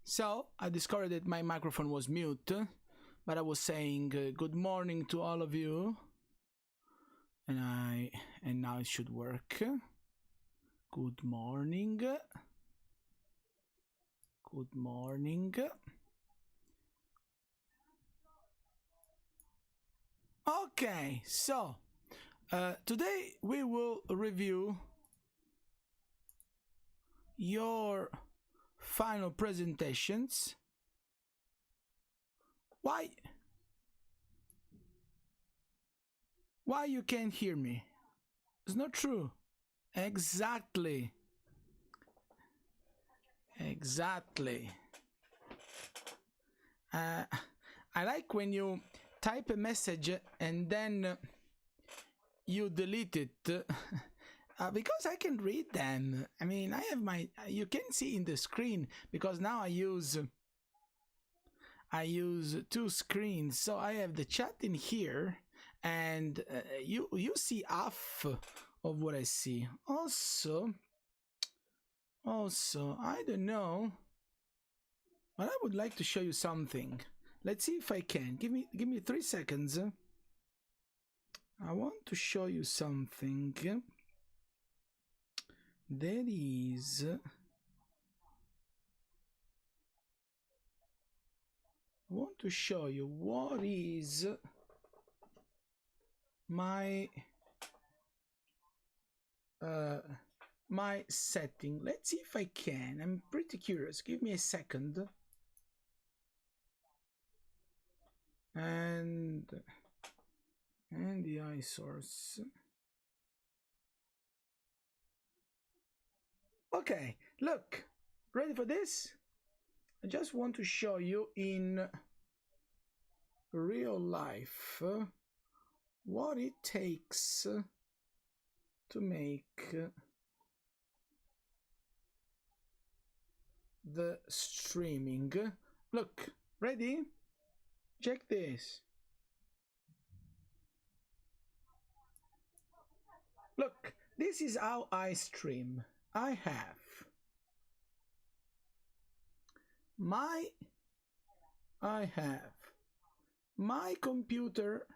So I discovered that my microphone was mute, but I was saying good morning to all of you, and now it should work. Good morning. Good morning. Okay, so today we will review your final presentations. Why Why you can't hear me? It's not true. Exactly. Exactly. I like when you type a message and then you delete it because I can read them. I mean, I have my, you can see in the screen because now I use two screens. So I have the chat in here and you see half of what I see. Also, I don't know, but I would like to show you something. Let's see if I can. Give me 3 seconds. I want to show you something. There is I want to show you what is my my setting. Let's see if I can. I'm pretty curious. Give me a second. And the eye source. Okay, look, ready for this? I just want to show you in real life what it takes to make the streaming. Look, ready? Check this. Look, this is how I stream. I have my computer.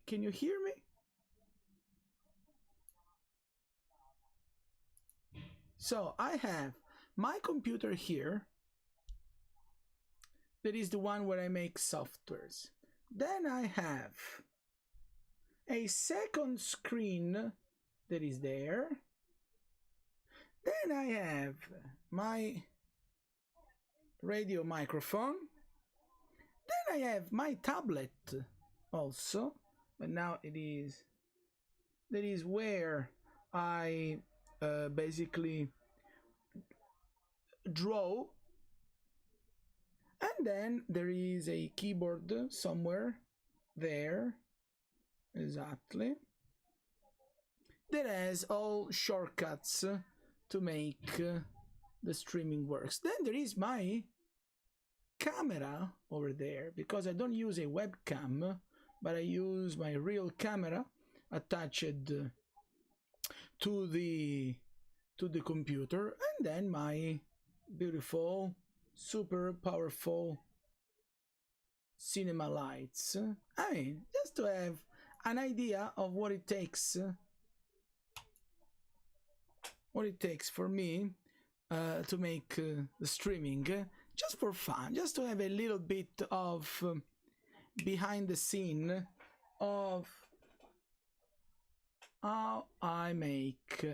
Can you hear me? So I have my computer here. That is the one where I make softwares. Then I have a second screen that is there. Then I have my radio microphone. Then I have my tablet also, but now that is where I basically draw. And then there is a keyboard somewhere there, exactly, that has all shortcuts to make the streaming works. Then there is my camera over there, because I don't use a webcam, but I use my real camera attached to the computer, and then my beautiful, super powerful cinema lights. I mean, just to have an idea of what it takes for me to make the streaming, just for fun, just to have a little bit of behind the scene of how I make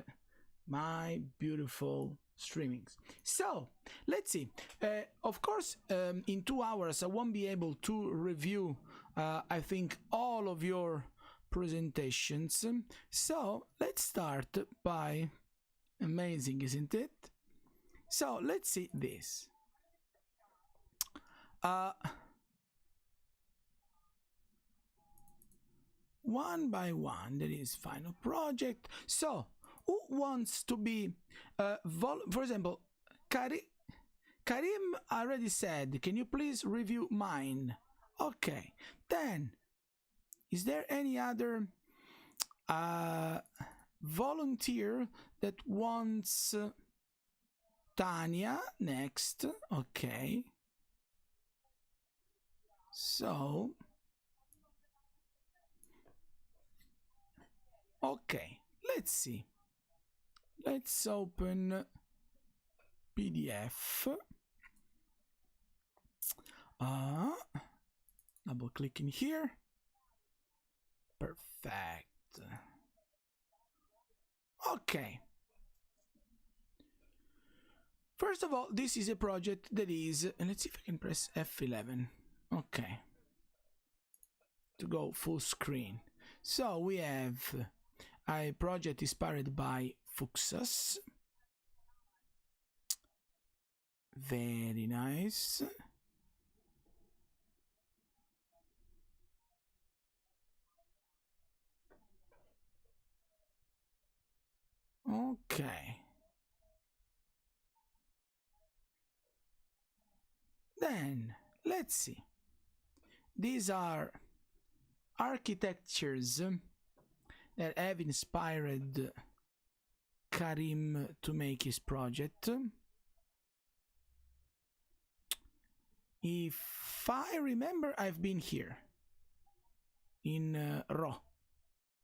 my beautiful streamings. So let's see. Of course, in 2 hours I won't be able to review I think all of your presentations. So let's start by, amazing, isn't it? So let's see this. One by one, there is final project. So who wants to be for example, Karim already said, can you please review mine? Okay, then is there any other volunteer that wants Tanya next? Okay, so okay, let's see. Let's open PDF. Double click in here. Perfect. Okay. First of all, this is a project that is, and let's see if I can press F11. Okay. to go full screen. So we have a project inspired by Fuxas. Very nice. Okay. Then let's see. These are architectures that have inspired Karim to make his project. If I remember, I've been here in Rho,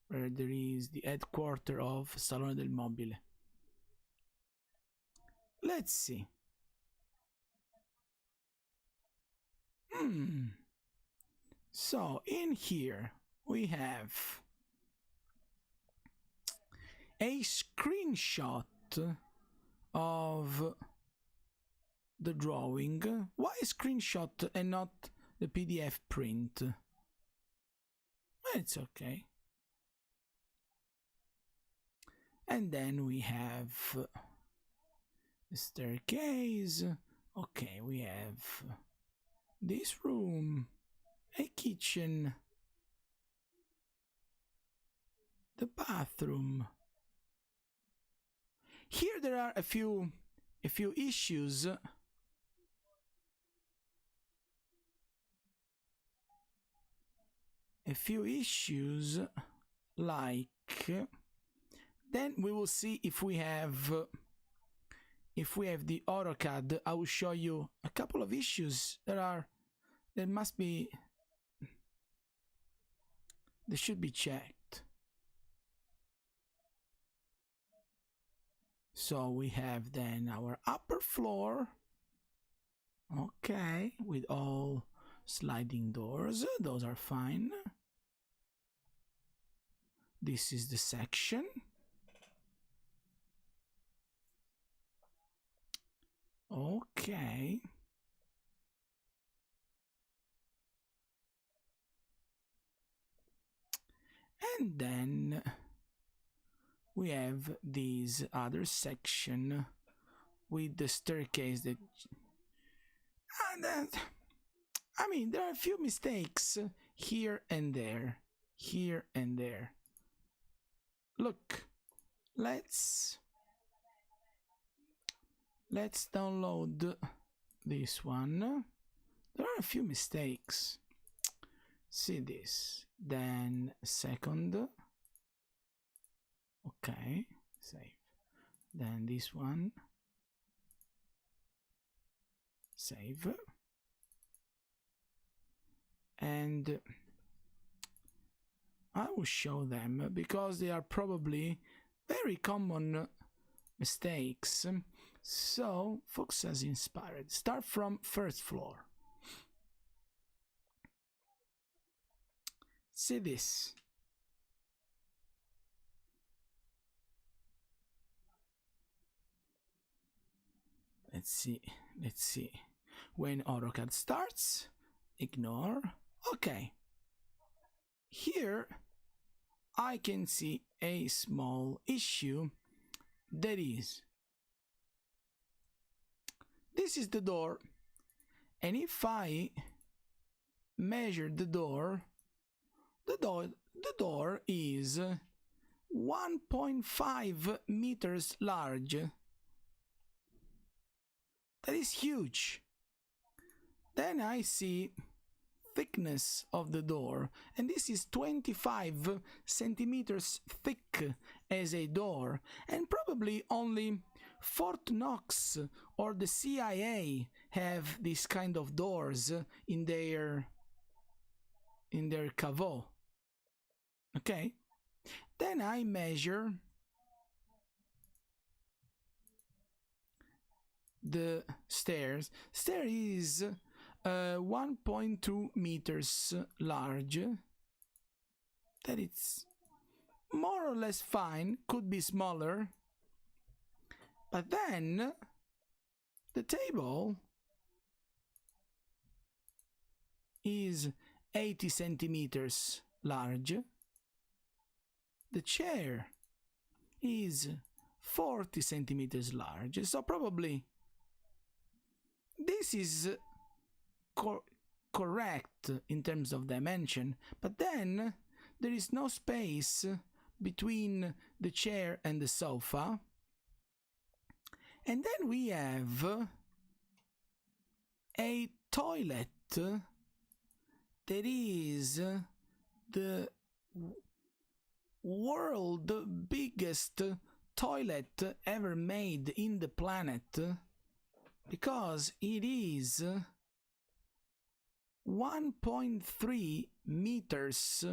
where there is the headquarters of Salone del Mobile. Let's see. So in here we have a screenshot of the drawing. Why screenshot and not the PDF print? It's okay. And then we have the staircase. Okay, we have this room, a kitchen, the bathroom. Here there are a few issues. Like, then we will see if we have the AutoCAD. I will show you a couple of issues that should be checked. So we have then our upper floor, okay, with all sliding doors. Those are fine. This is the section. Okay. And then we have this other section with the staircase that, I mean, there are a few mistakes here and there. Look, let's download this one. There are a few mistakes. See this. Then second. Okay, save. Then this one. Save. And I will show them because they are probably very common mistakes. So Fox has inspired. Start from first floor. See this. Let's see. When AutoCAD starts, ignore. Okay. Here I can see a small issue. That is, this is the door, and if I measure the door is 1.5 meters large. That is huge. Then I see thickness of the door, and this is 25 centimeters thick as a door, and probably only Fort Knox or the CIA have this kind of doors in their caveau. Okay, then I measure the stairs. Stair is 1.2 meters large. That it's more or less fine, could be smaller. But then the table is 80 centimeters large. The chair is 40 centimeters large, so probably this is correct in terms of dimension, but then there is no space between the chair and the sofa. And then we have a toilet that is the world biggest toilet ever made in the planet, because it is 1.3 meters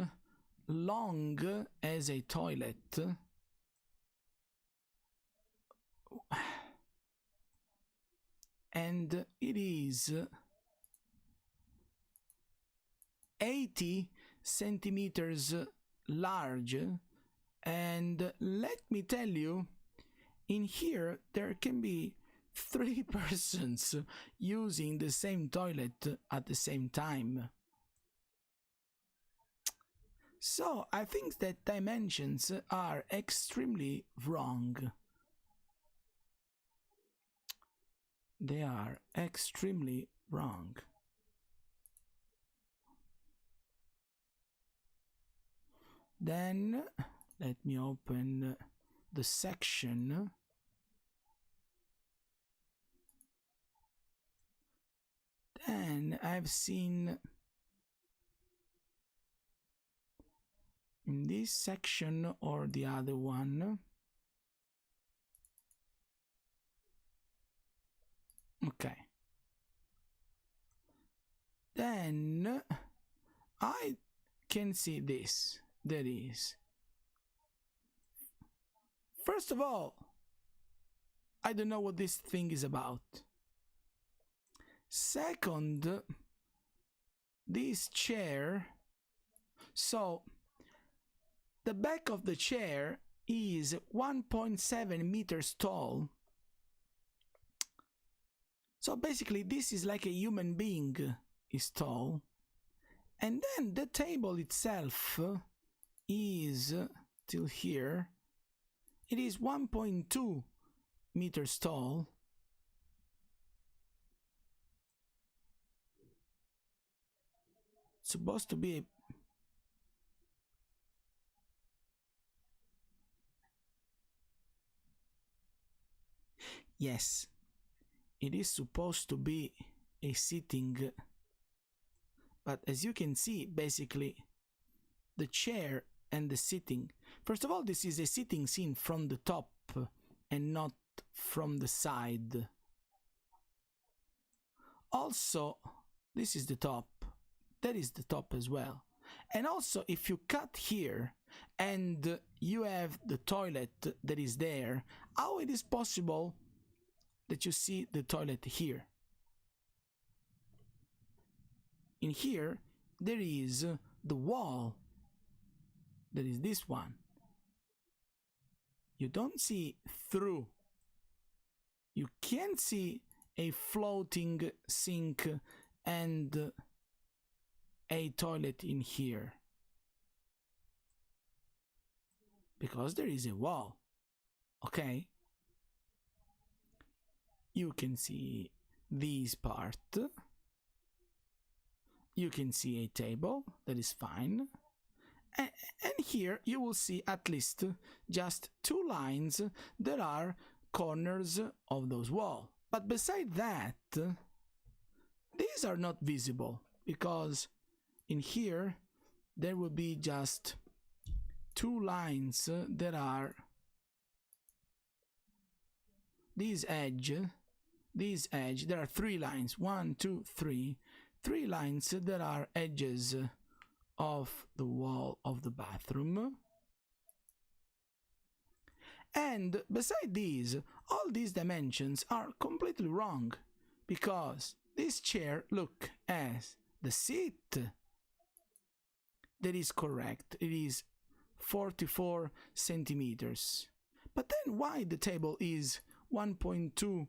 long as a toilet. And it is 80 centimeters large. And let me tell you, in here there can be 3 persons using the same toilet at the same time. So I think that dimensions are extremely wrong. They are extremely wrong. Then let me open the section. Then I've seen in this section or the other one. Okay. Then I can see this. There is. First of all, I don't know what this thing is about. Second, this chair. So, the back of the chair is 1.7 meters tall. So basically this is like a human being is tall. And then the table itself is till here. It is 1.2 meters tall. It's supposed to be yes, it is supposed to be a sitting, but as you can see, basically the chair and the sitting. First of all, this is a sitting scene from the top and not from the side. Also, this is the top. That is the top as well. And also, if you cut here and you have the toilet that is there, how it is possible that you see the toilet here? In here, there is the wall. There is this one. You don't see through. You can't see a floating sink and a toilet in here, because there is a wall. Okay? You can see this part. You can see a table, that is fine. And here you will see at least just 2 lines that are corners of those walls. But beside that, these are not visible, because in here there will be just 2 lines that are this edge, there are 3 lines, 1, 2, 3, 3 lines that are edges of the wall of the bathroom. And beside these, all these dimensions are completely wrong, because this chair, look, as the seat, that is correct, it is 44 centimeters. But then why the table is 1.2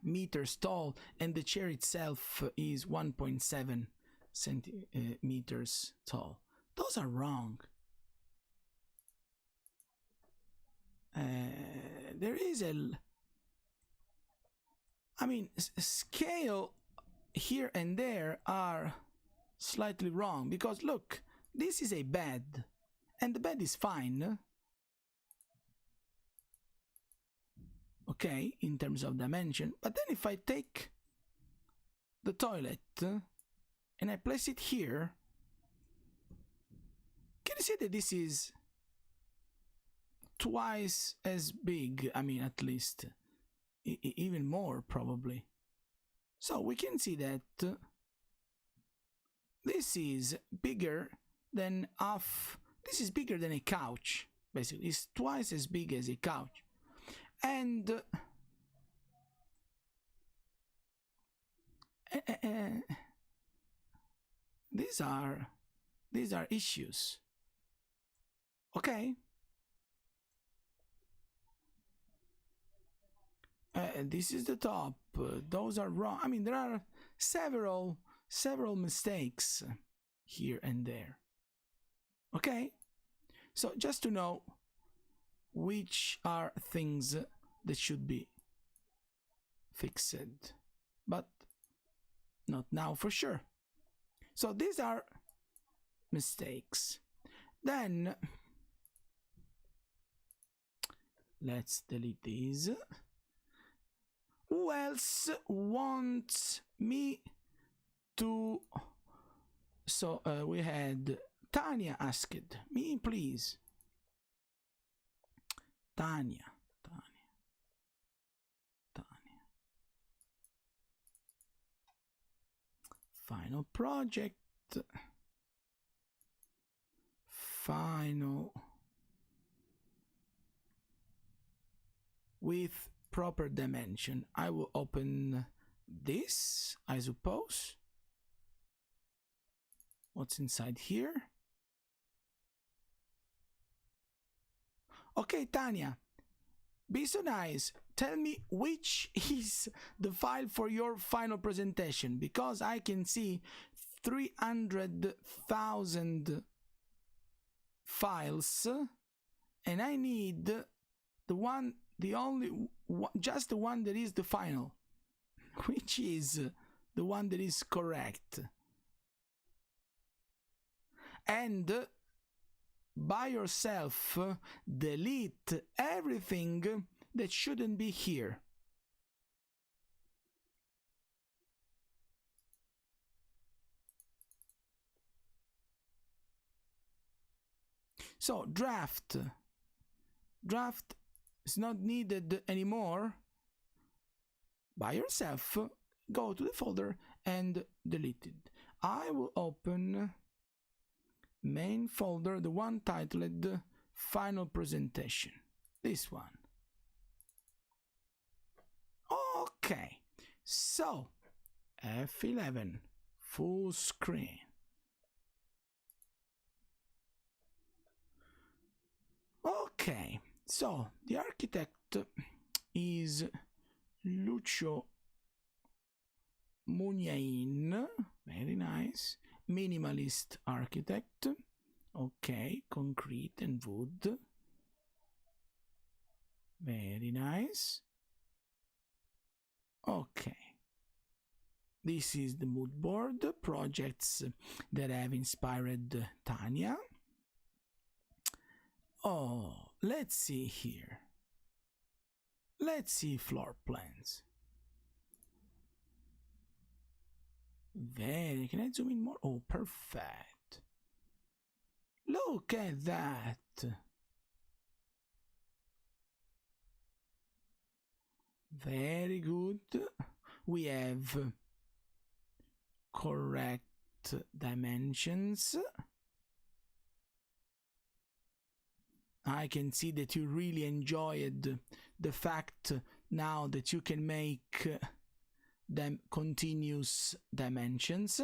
meters tall and the chair itself is 1.7 centimeters tall. Those are wrong. There is scale here and there are slightly wrong, because look, this is a bed and the bed is fine, okay, in terms of dimension. But then if I take the toilet and I place it here, can you see that this is twice as big? I mean, at least even more probably. So we can see that this is bigger than this is bigger than a couch, basically. It's twice as big as a couch. And these are issues, okay? This is the top. Those are wrong. I mean, there are several mistakes here and there. Okay? So just to know which are things that should be fixed, but not now for sure. So these are mistakes. Then let's delete these. Who else wants me to... So we had Tanya asked me, please. Tanya. Final project. Final. With proper dimension. I will open this, I suppose. What's inside here? Okay, Tanya, be so nice. Tell me which is the file for your final presentation, because I can see 300,000 files, and I need just the one that is the final, which is the one that is correct. And by yourself, delete everything that shouldn't be here. So draft is not needed anymore. By yourself, go to the folder and delete it. I will open main folder, the one titled final presentation, this one. Okay, so F11 full screen. Okay, so the architect is Lucio Muniain, very nice. Minimalist architect. Okay, concrete and wood. Very nice. Okay. This is the mood board, projects that have inspired Tanya. Oh, let's see here. Let's see floor plans. Very, can I zoom in more? Oh, perfect. Look at that. Very good. We have correct dimensions. I can see that you really enjoyed the fact now that you can make them continuous dimensions,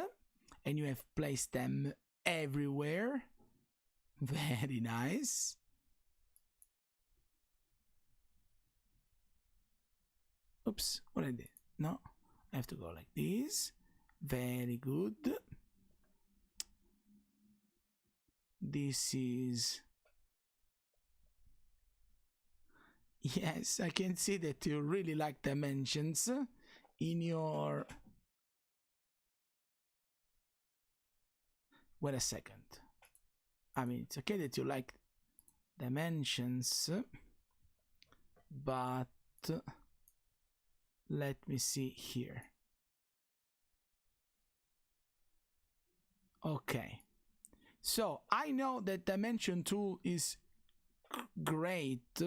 and you have placed them everywhere. Very nice. Oops, what I did? No, I have to go like this. Very good. This is... Yes, I can see that you really like dimensions in your... Wait a second. I mean, it's okay that you like dimensions, but let me see here. Okay. So I know that dimension tool is great,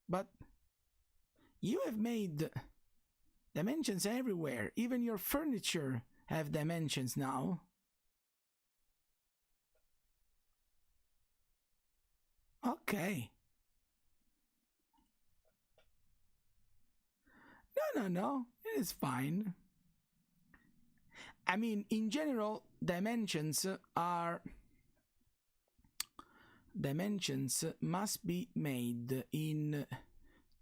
but you have made dimensions everywhere. Even your furniture have dimensions now. Okay. No, it is fine. I mean, in general, dimensions must be made in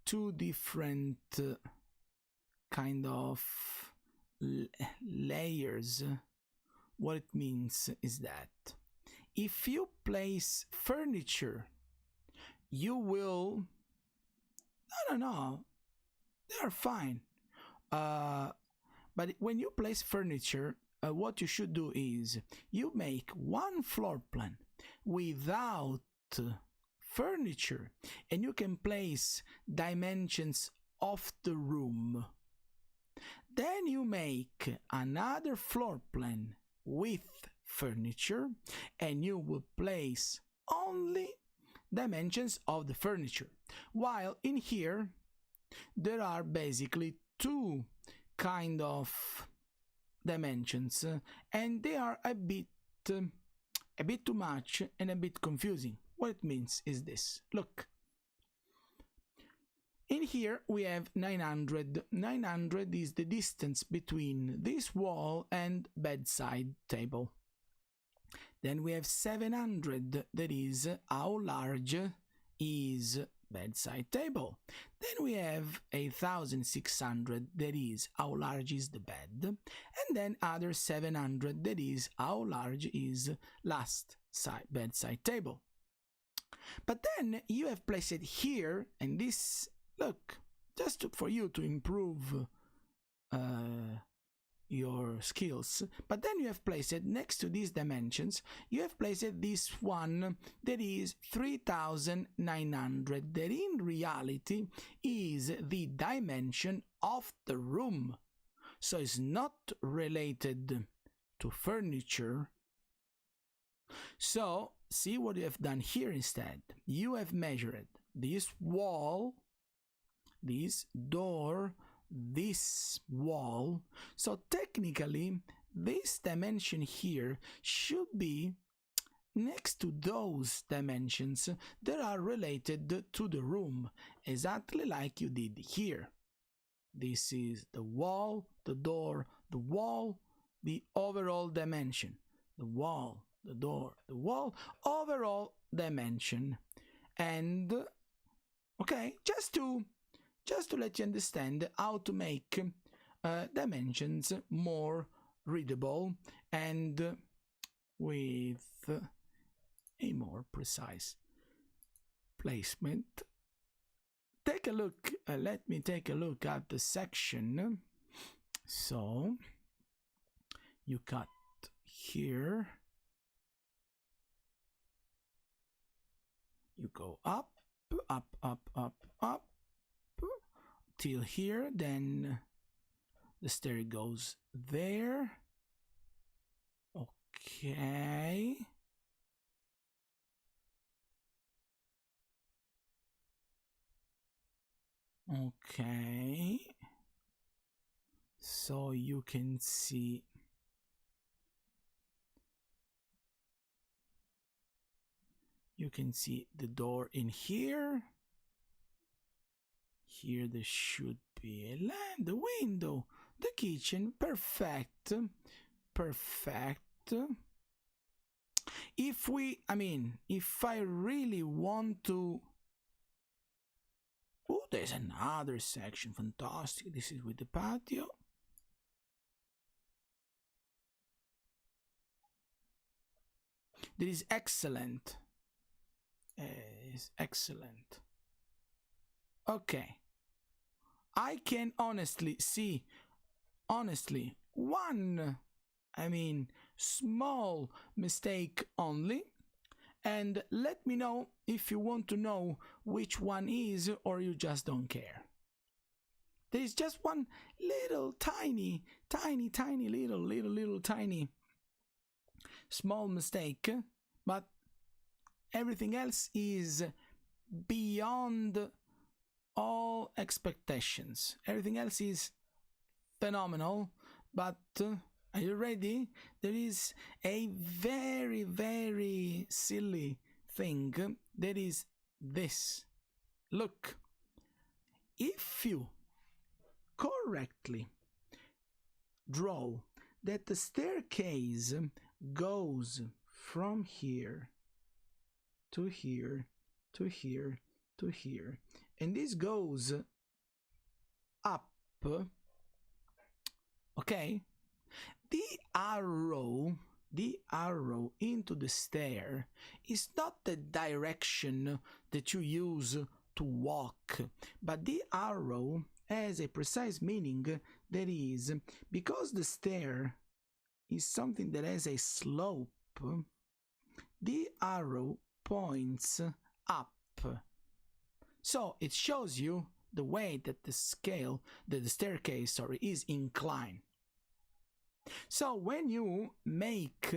two different kind of layers. What it means is that if you place furniture, you will... No, they are fine. But when you place furniture, what you should do is you make one floor plan without furniture, and you can place dimensions of the room. Then you make another floor plan with furniture, and you will place only dimensions of the furniture. While in here, there are basically two kind of dimensions, and they are a bit too much and a bit confusing. What it means is this. Look. In here we have 900. 900 is the distance between this wall and bedside table. Then we have 700, that is how large is bedside table. Then we have 1,600, that is how large is the bed. And then other 700, that is how large is last bedside table. But then you have placed it here, and this, look, just for you to improve your skills. But then you have placed it next to these dimensions, you have placed this one that is 3,900, that in reality is the dimension of the room. So it's not related to furniture. So see what you have done here instead. You have measured this wall, this door, this wall. So technically this dimension here should be next to those dimensions that are related to the room, exactly like you did here. This is the wall, the door, the wall, the overall dimension. The wall, the door, the wall, overall dimension. And okay, just to let you understand how to make dimensions more readable and with a more precise placement. Take a look, let me take a look at the section. So you cut here, you go up, up, up, up, up, till here, then the stair goes there. Okay. Okay. So you can see the door in here. Here there should be a lamp, the window, the kitchen. Perfect. Perfect. If I really want to... Oh, there's another section. Fantastic. This is with the patio. That is excellent. Is excellent. Okay. I can honestly see, one, small mistake only. And let me know if you want to know which one is, or you just don't care. There is just one little tiny little tiny small mistake, but everything else is beyond all expectations. Everything else is phenomenal, but are you ready? There is a very, very silly thing. That is this. Look, if you correctly draw that the staircase goes from here to here to here to here, and this goes up, okay? The arrow into the stair is not the direction that you use to walk, but the arrow has a precise meaning. That is, because the stair is something that has a slope, the arrow points up. So it shows you the way that the staircase is inclined. So when you make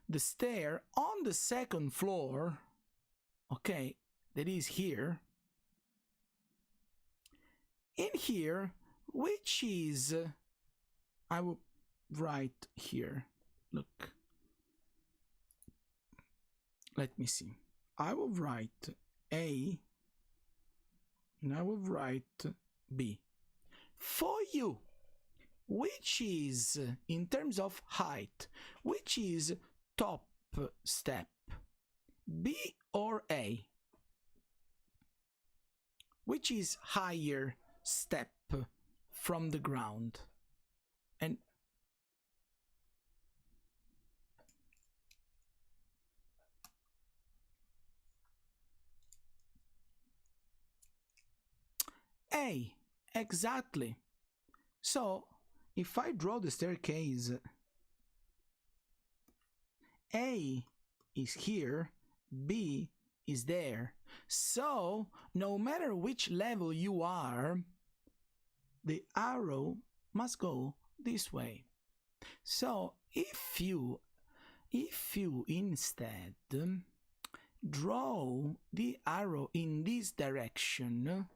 the stair on the second floor, okay, that is here, in here, which is, I will write here, look, let me see, I will write A, and I will write B. For you, which is, in terms of height, which is top step, B or A? Which is higher step from the ground? And A, exactly. So if I draw the staircase, A is here, B is there. So no matter which level you are, the arrow must go this way. So if you instead draw the arrow in this direction,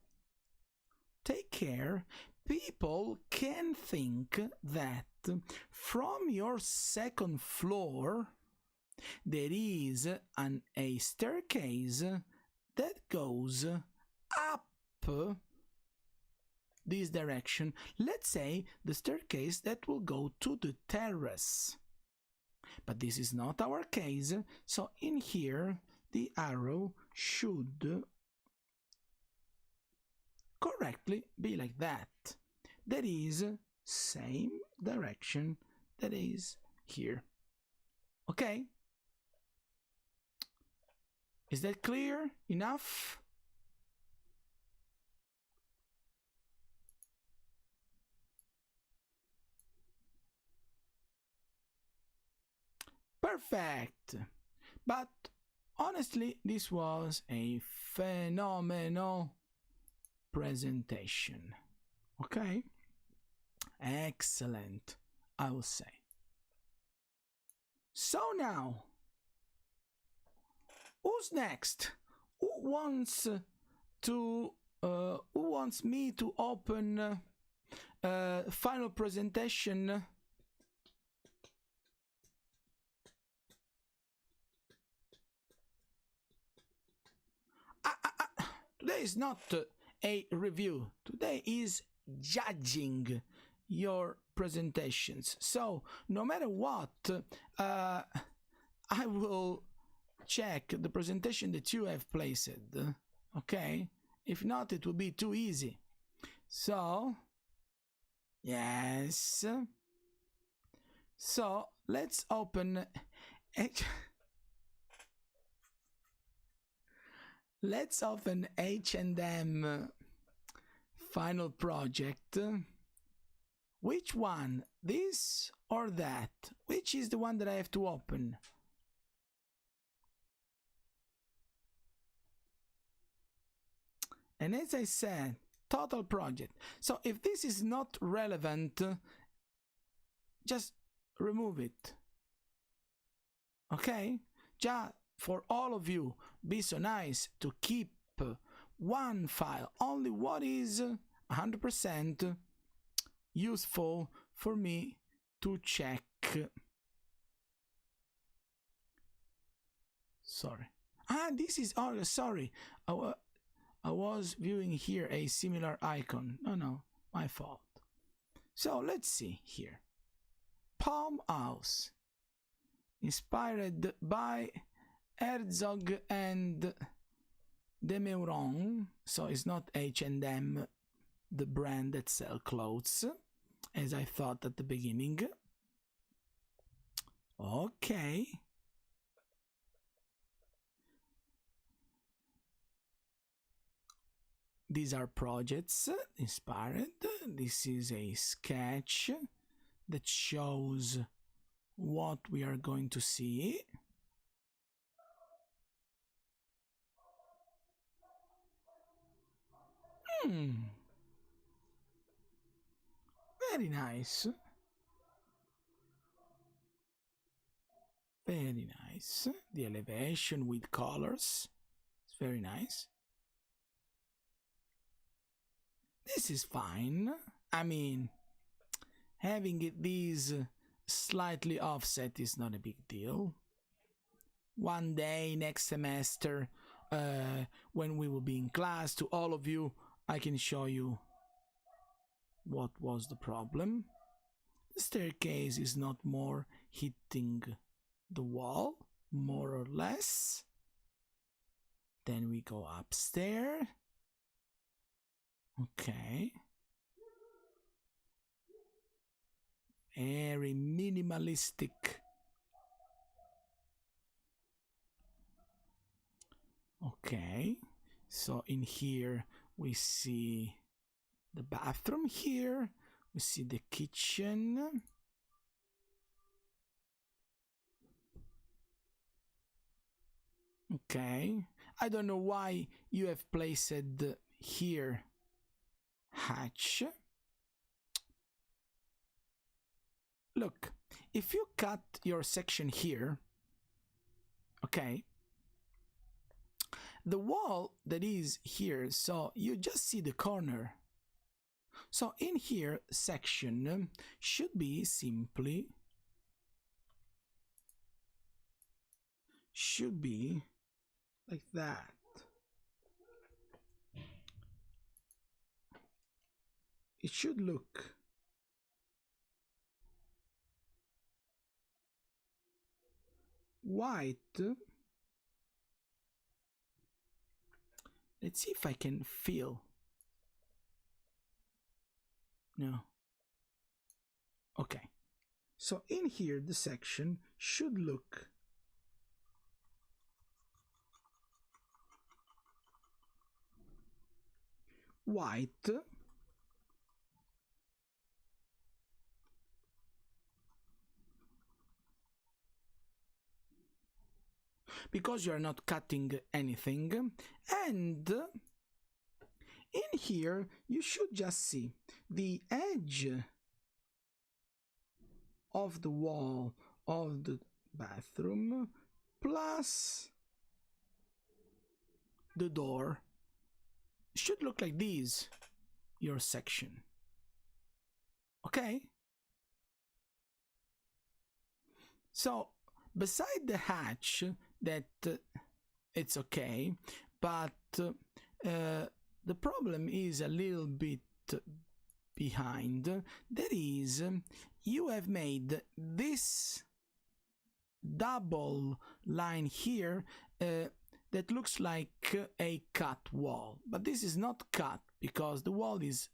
take care, people can think that from your second floor there is a staircase that goes up this direction. Let's say the staircase that will go to the terrace. But this is not our case, so in here the arrow should correctly be like that. That is same direction that is here. Okay? Is that clear enough? Perfect. But honestly, this was a phenomenal presentation. Okay? Excellent, I will say. So now, who's next? Who wants me to open final presentation? Today is not a review. Today is judging your presentations. So no matter what, I will check the presentation that you have placed. Okay? If not, it will be too easy. So, yes. So let's open. Let's open H&M final project. Which one? This or that? Which is the one that I have to open? And as I said, total project. So if this is not relevant, just remove it. Okay? Just for all of you, be so nice to keep one file, only what is 100% useful for me to check. Sorry. This is, oh, sorry. I was viewing here a similar icon. No, my fault. So let's see here. Palm House. Inspired by Herzog and de Meuron. So it's not H&M, the brand that sells clothes, as I thought at the beginning. Okay. These are projects inspired. This is a sketch that shows what we are going to see. Very nice. Very nice. The elevation with colors. It's very nice. This is fine. I mean, having it these slightly offset is not a big deal. One day next semester, when we will be in class, to all of you, I can show you what was the problem. The staircase is not more hitting the wall, more or less. Then we go upstairs. Okay. Very minimalistic. Okay. So in here we see the bathroom here. We see the kitchen. Okay. I don't know why you have placed here hatch. Look, if you cut your section here, okay, the wall that is here, so you just see the corner. So in here, section should be simply, should be like that. It should look white. Let's see if I can feel. No. Okay. So in here, the section should look white. Because you are not cutting anything. And in here, you should just see the edge of the wall of the bathroom plus the door. Should look like this, your section. Okay? So, beside the hatch, that it's okay, but the problem is a little bit behind. That is, you have made this double line here that looks like a cut wall, but this is not cut because the wall is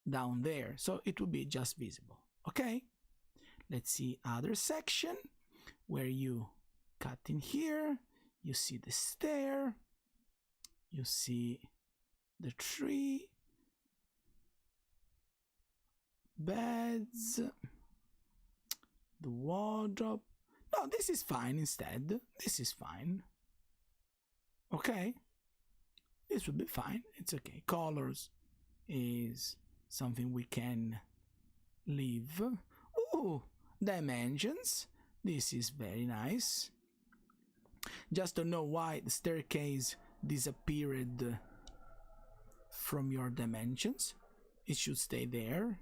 down there, so it will be just visible. Okay, let's see other section where you cut in here, you see the stair, You see the tree, beds, the wardrobe. No, this is fine instead. This is fine. Okay? This would be fine. It's okay. Colors is something we can leave. Ooh, dimensions. This is very nice. Just don't know why the staircase disappeared from your dimensions. It should stay there.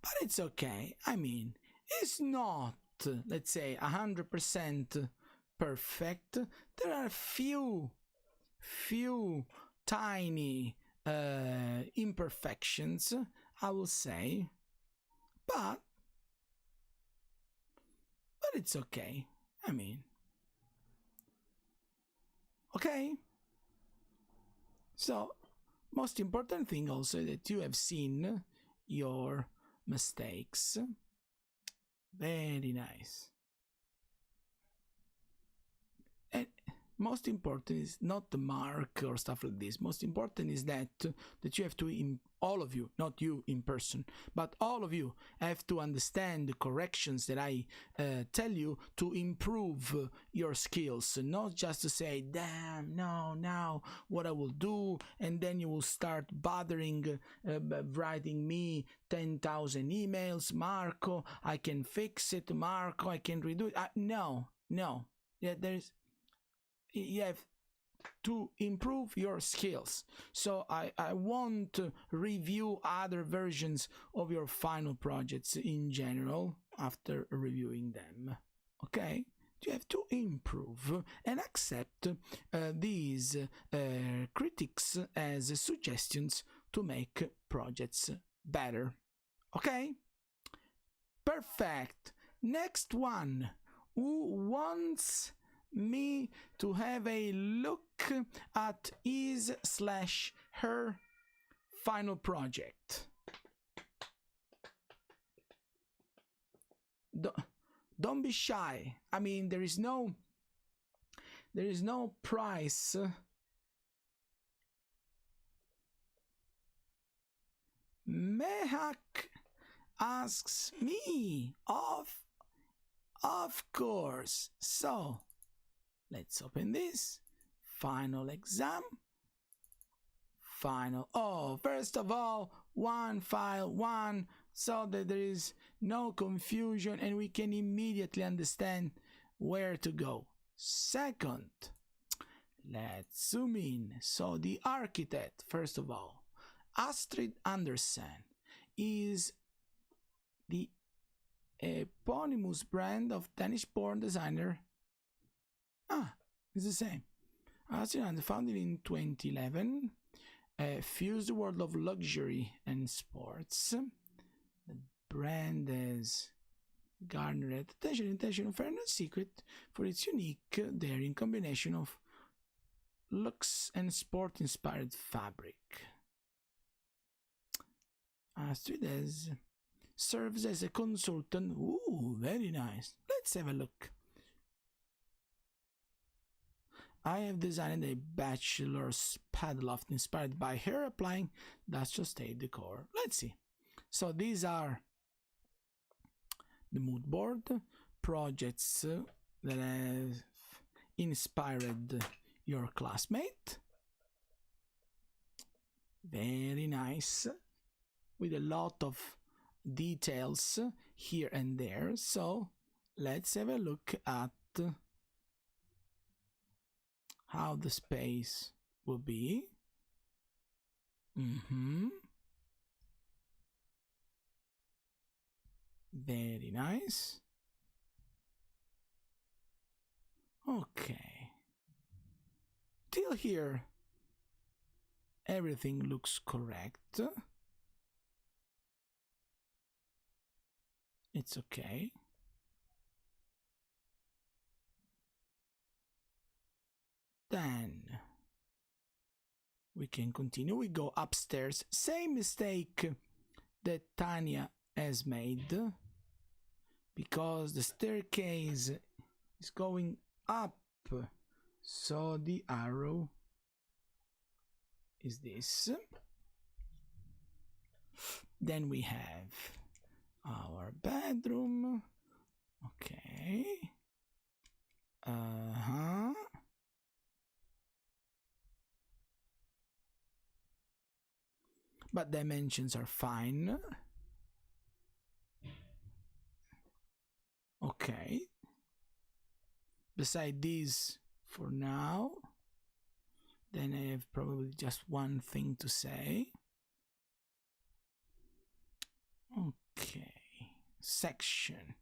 But it's okay. I mean, it's not, let's say, 100% perfect. There are few tiny imperfections, I will say, but it's okay. I mean, okay. So, most important thing also that you have seen your mistakes. Very nice. And most important is not the mark or stuff like this. Most important is that you have to, all of you, not you in person, but all of you have to understand the corrections that I tell you to improve your skills, not just to say, damn, no, now what I will do, and then you will start bothering writing me 10,000 emails. Marco, I can fix it. Marco, I can redo it. No. Yeah, you have to improve your skills. So I won't review other versions of your final projects in general after reviewing them. Okay? You have to improve and accept these critics as suggestions to make projects better. Okay? Perfect. Next one. Who wants me to have a look at his/her final project? Don't be shy. I mean, there is no price. Mehak asks me, of course. So let's open this. Final exam. Final. Oh, first of all, one file, one, so that there is no confusion and we can immediately understand where to go. Second, let's zoom in. So the architect, first of all, Astrid Andersen, is the eponymous brand of Danish-born designer. It's the same. Astrid Andersen, founded in 2011, fused the world of luxury and sports. The brand has garnered attention, intention, fair and secret for its unique, daring combination of luxe and sport-inspired fabric. Astrid serves as a consultant. Ooh, very nice. Let's have a look. I have designed a bachelor's padloft inspired by her applying industrial state decor. Let's see. So these are the mood board projects that have inspired your classmate. Very nice. With a lot of details here and there. So let's have a look at how the space will be. Very nice. Okay. Till here, everything looks correct. It's okay. Then we can continue. We go upstairs. Same mistake that Tanya has made, because the staircase is going up So the arrow is this. Then we have our bedroom. Okay. But dimensions are fine. Okay. Beside these for now. Then I have probably just one thing to say. Okay. Section.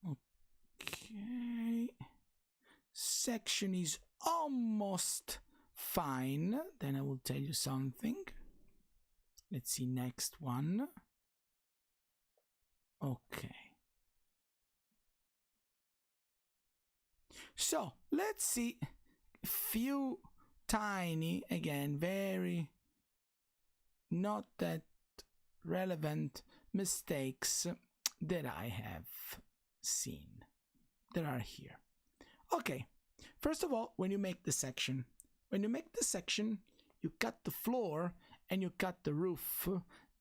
Okay. Section is almost fine. Then I will tell you something. Let's see next one. Okay. So let's see few tiny, again, very not that relevant mistakes that I have seen that are here. Okay, first of all, when you make the section, you cut the floor and you cut the roof.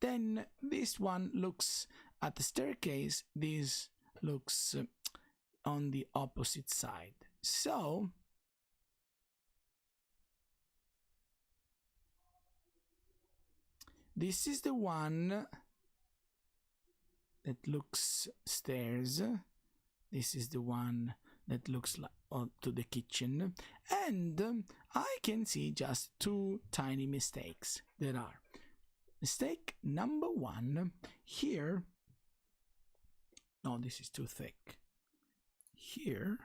Then this one looks at the staircase, this looks on the opposite side. So this is the one that looks stairs. This is the one that looks like to the kitchen. And I can see just two tiny mistakes there are. Mistake number one, here, no, this is too thick. Here,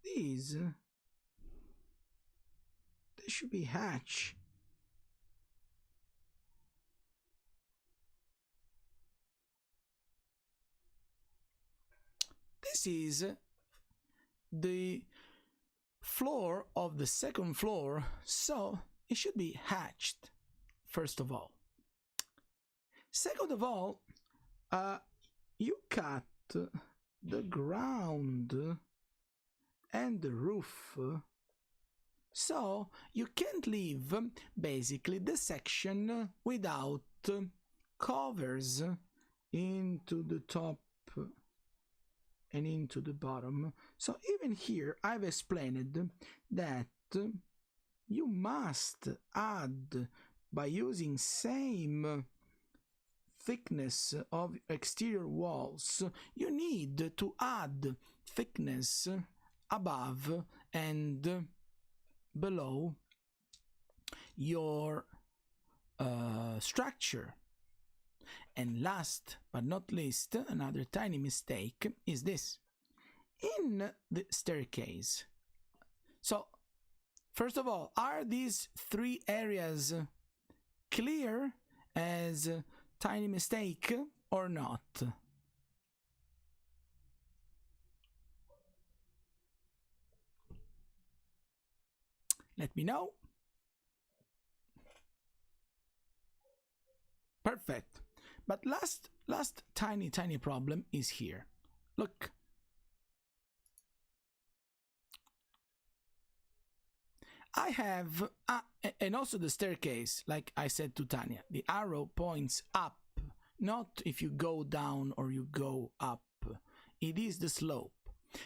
these, they should be hatch. This is the floor of the second floor, so it should be hatched, first of all. Second of all, you cut the ground and the roof, so you can't leave basically the section without covers into the top and into the bottom. So even here I've explained that you must add, by using same thickness of exterior walls, you need to add thickness above and below your structure. And last but not least, another tiny mistake is this. In the staircase, so first of all, are these three areas clear as a tiny mistake or not? Let me know. Perfect. But last tiny problem is here. Look. I have, and also the staircase, like I said to Tanya, the arrow points up, not if you go down or you go up. It is the slope.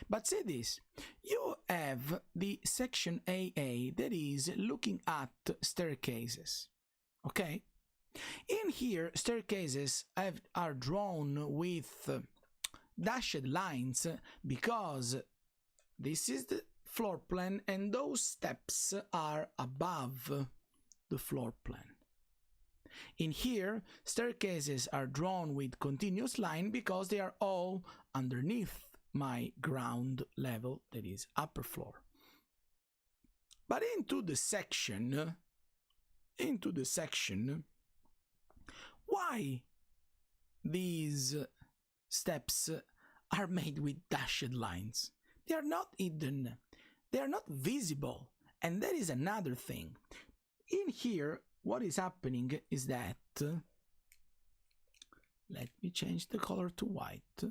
But say this, you have the section AA that is looking at staircases, okay? In here, staircases are drawn with dashed lines because this is the floor plan and those steps are above the floor plan. In here, staircases are drawn with continuous line because they are all underneath my ground level, that is upper floor. But into the section, why these steps are made with dashed lines? They are not hidden, they are not visible, and that is another thing. In here, what is happening is that Let me change the color to white.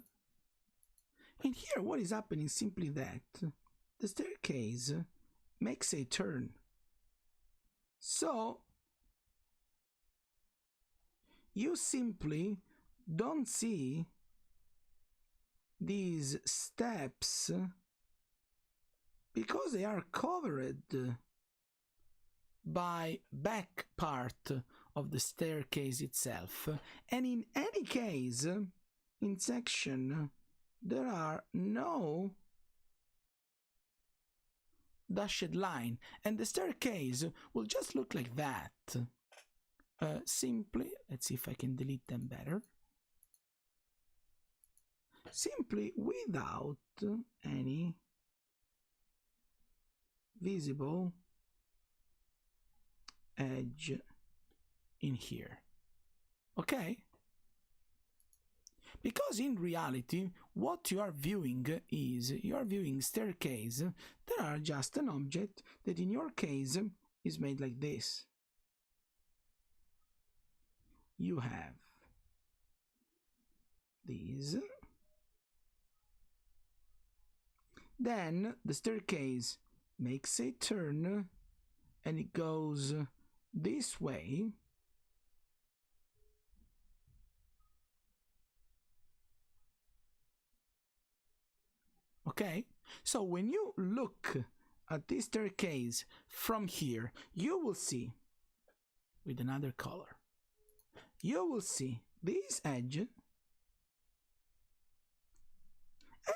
And here what is happening is simply that the staircase makes a turn. So you simply don't see these steps because they are covered by back part of the staircase itself. And in any case, in section, there are no dashed line, and the staircase will just look like that. Simply, let's see if I can delete them better. Simply without any visible edge in here. Okay? Because in reality, what you are viewing is, you are viewing staircase that are just an object that in your case is made like this. You have these. Then the staircase makes a turn and it goes this way. Okay, so when you look at this staircase from here, you will see, with another color, you will see this edge, and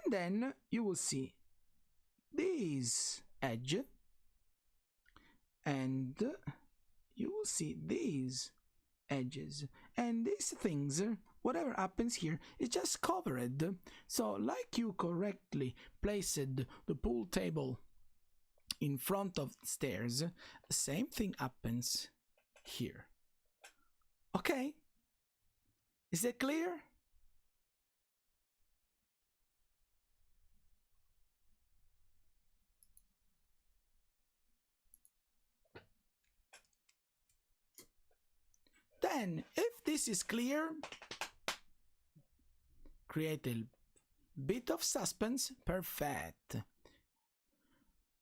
then you will see this edge, and you will see these edges, and these things, whatever happens here is just covered. So like you correctly placed the pool table in front of the stairs, the same thing happens here. Okay, is that clear? Then, if this is clear, create a bit of suspense. Perfect.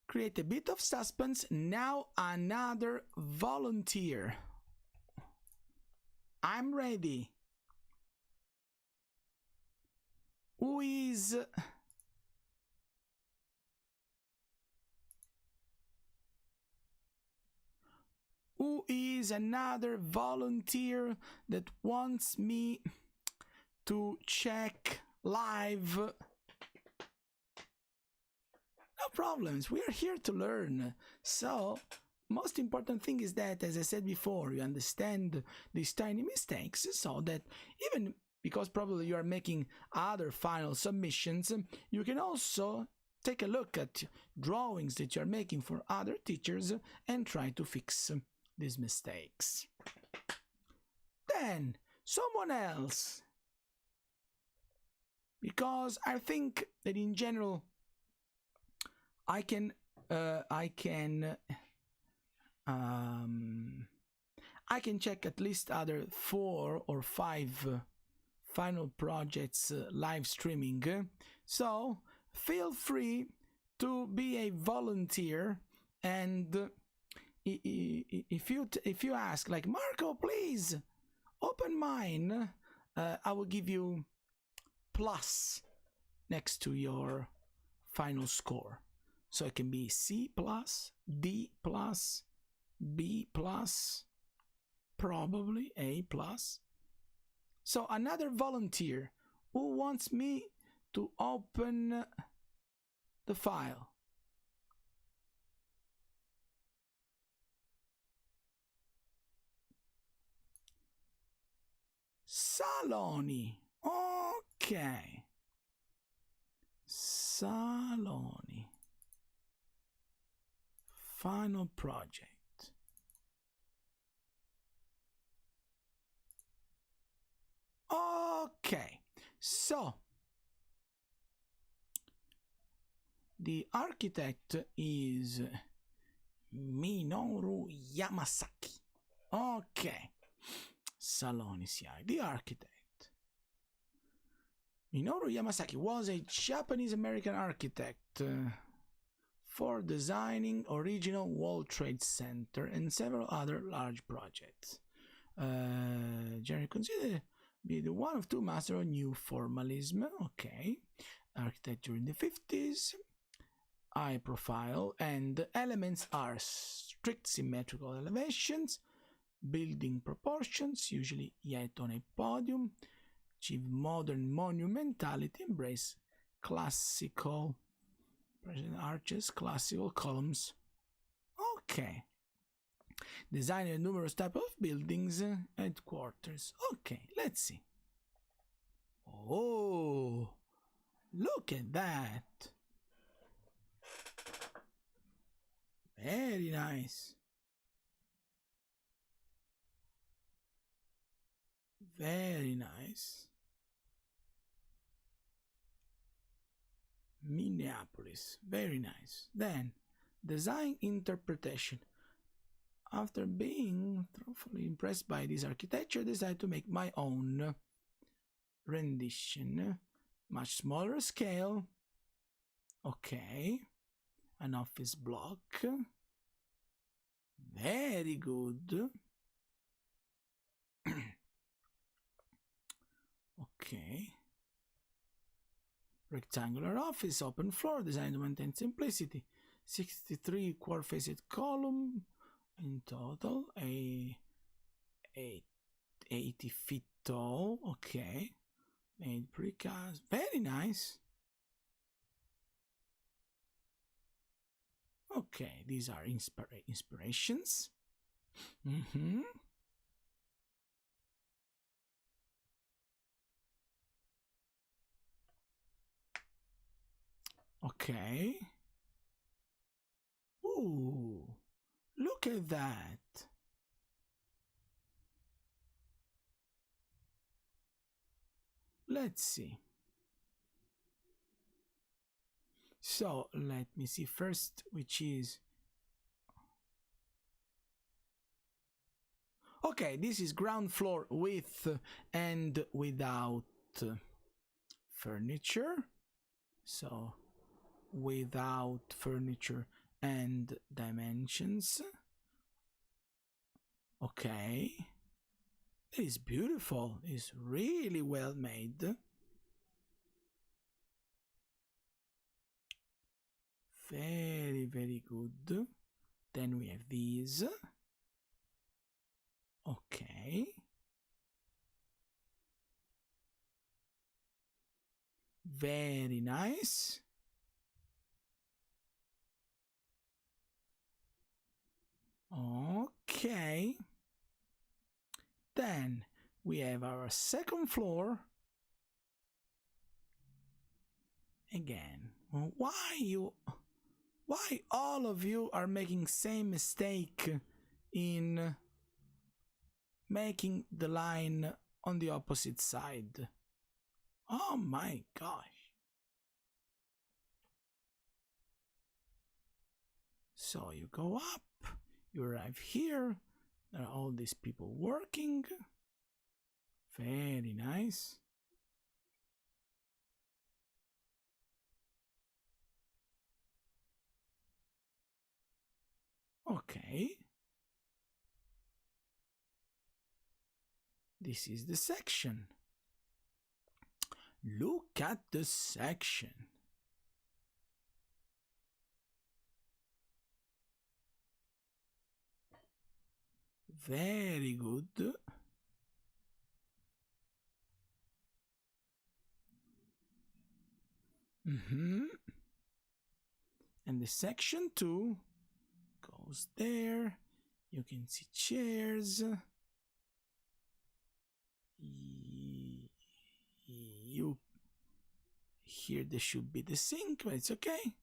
Create a bit of suspense. Now another volunteer. I'm ready. Who is another volunteer that wants me to check live? No problems, we are here to learn. So most important thing is that, as I said before, you understand these tiny mistakes, so that even because probably you are making other final submissions, you can also take a look at drawings that you are making for other teachers and try to fix these mistakes. Then someone else, because I think that in general I can check at least other 4 or 5 final projects live streaming. So feel free to be a volunteer, and if you ask, like, Marco, please open mine, I will give you plus next to your final score. So it can be C plus, D plus, B plus, probably A plus. So another volunteer who wants me to open the file. Saloni. Okay. Saloni. Final project. Okay. So the architect is Minoru Yamasaki. Okay. Saloni CI, the architect. Minoru Yamasaki was a Japanese-American architect for designing original World Trade Center and several other large projects. Generally considered be the one of two masters of new formalism. Okay, architecture in the 50s, high profile, and the elements are strict symmetrical elevations, building proportions, usually yet on a podium, achieve modern monumentality, embrace classical arches, classical columns. Okay. Designer numerous type of buildings, headquarters. Okay, let's see. Oh, look at that. Very nice. Very nice. Minneapolis. Very nice. Then, design interpretation. After being thoroughly impressed by this architecture, I decided to make my own rendition. Much smaller scale. Okay. An office block. Very good. Okay. Rectangular office, open floor, designed to maintain simplicity. 63 quad-faced column in total. 80 feet tall. Okay. Made precast. Very nice. Okay, these are inspirations. Okay. Ooh, look at that. Let's see. So let me see first, which is okay. This is ground floor with and without furniture. So without furniture and dimensions. Okay. It is beautiful. It's really well made. Very, very good. Then we have these. Okay. Very nice. Okay. Then we have our second floor. Again, why all of you are making same mistake in making the line on the opposite side? Oh my gosh. So you go up, you arrive here, there are all these people working. Very nice. Okay. This is the section. Look at the section. Very good. And the section 2 goes there. You can see chairs. Here there should be the sink, but it's okay.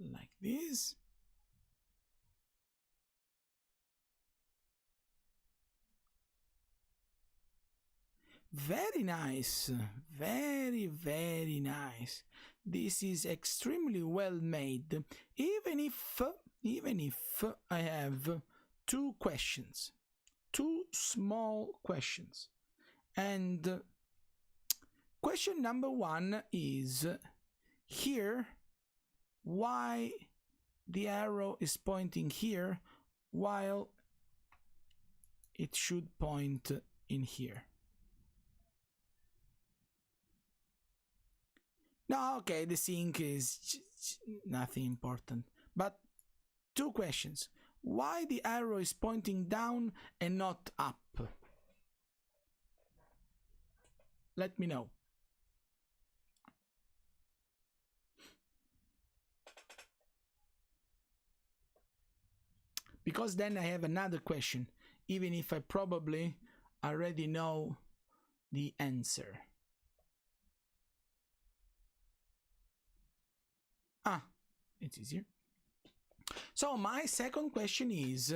Like this. Very nice. Very, very nice. This is extremely well made. Even if I have two questions. Two small questions. And question number 1 is here, why the arrow is pointing here while it should point in here. No, okay, the sync is nothing important. But 2 questions. Why the arrow is pointing down and not up? Let me know. Because then I have another question, even if I probably already know the answer. Ah, it's easier. So my second question is,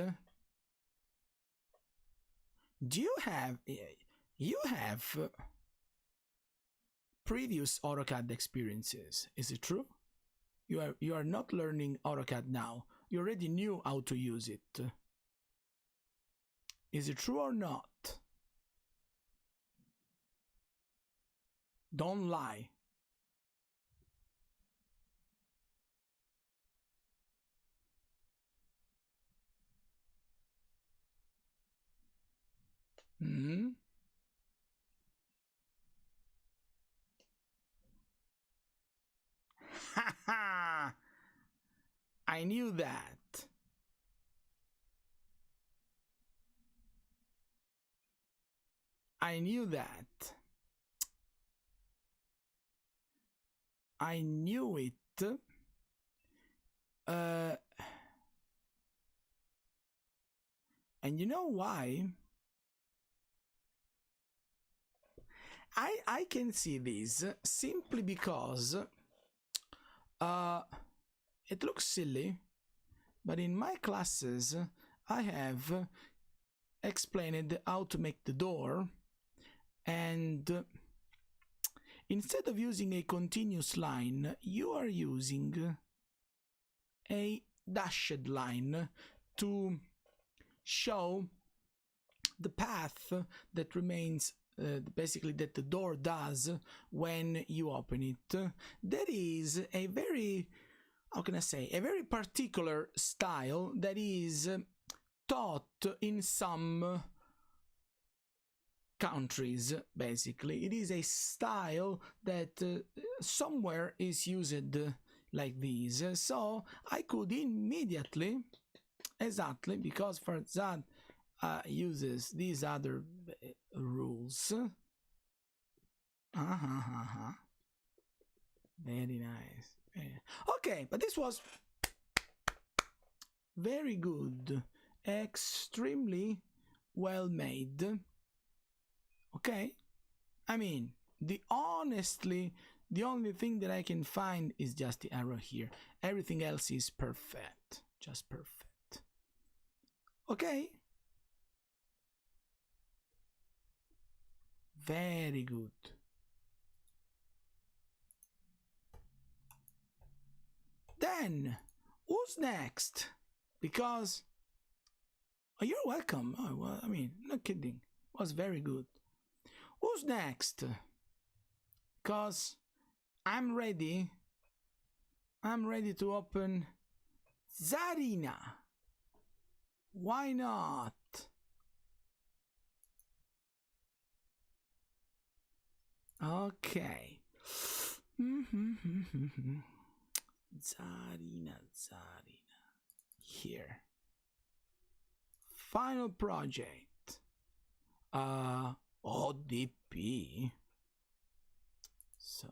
do you have previous AutoCAD experiences? Is it true? You are not learning AutoCAD now. You already knew how to use it. Is it true or not? Don't lie. Hmm? Ha ha! I knew that. I knew that. I knew it. And you know why? I can see this simply because it looks silly, but in my classes I have explained how to make the door, and instead of using a continuous line, you are using a dashed line to show the path that remains, basically that the door does when you open it. That is a very, how can I say, a very particular style that is taught in some countries. Basically, it is a style that somewhere is used like this. So I could immediately, exactly, because for that uses these other rules. Very nice. Okay, but this was very good, extremely well made. Okay, I mean, the only thing that I can find is just the arrow here. Everything else is perfect, just perfect. Okay, very good. Then, who's next? Because, oh, you're welcome. Oh, well, I mean, not kidding. It was very good. Who's next? Because I'm ready. I'm ready to open Zarina. Why not? Okay. Zarina. Here. Final project. ODP. So,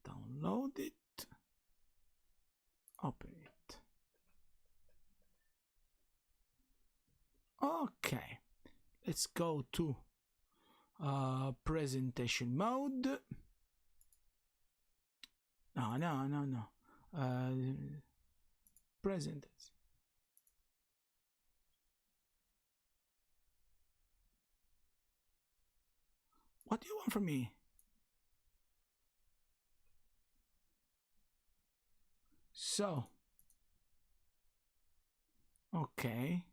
download it. Open it. Okay. Let's go to presentation mode. No. Present. What do you want from me? So, okay.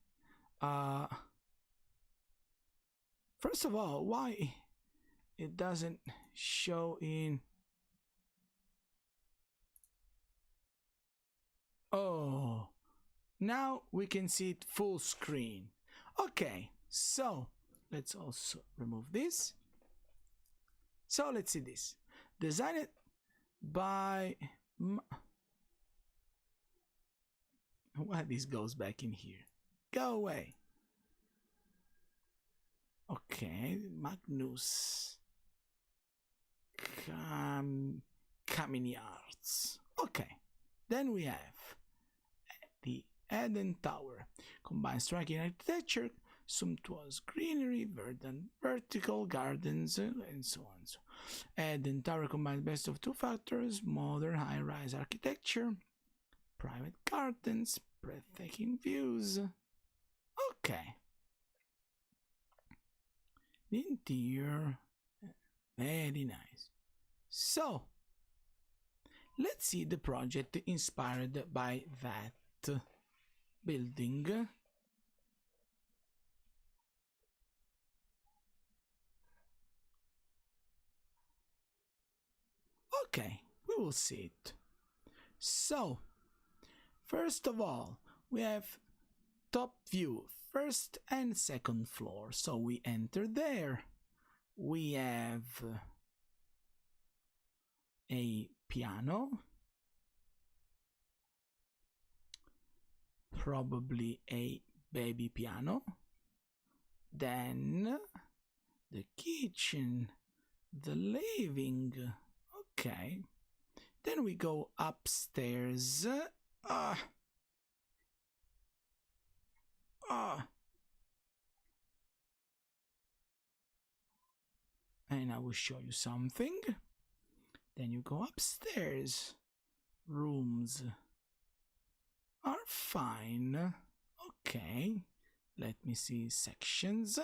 First of all, why it doesn't show in. Oh, now we can see it full screen. Okay, so let's also remove this. So let's see this. Designed by... Why this goes back in here? Go away. Okay, Magnus Kamini Arts. Okay, then we have the Eden Tower. Combines striking architecture, sumptuous greenery, verdant vertical gardens, and so on. So, Eden Tower combines best of two factors: modern high-rise architecture, private gardens, breathtaking views. Okay. The interior, very nice. So, let's see the project inspired by that building. Okay, we will see it. So, first of all, we have top view, first and second floor. So we enter there. We have a piano, probably a baby piano. Then the kitchen, the living. Okay. Then we go upstairs. And I will show you something. Then you go upstairs. Rooms are fine. Okay. Let me see sections.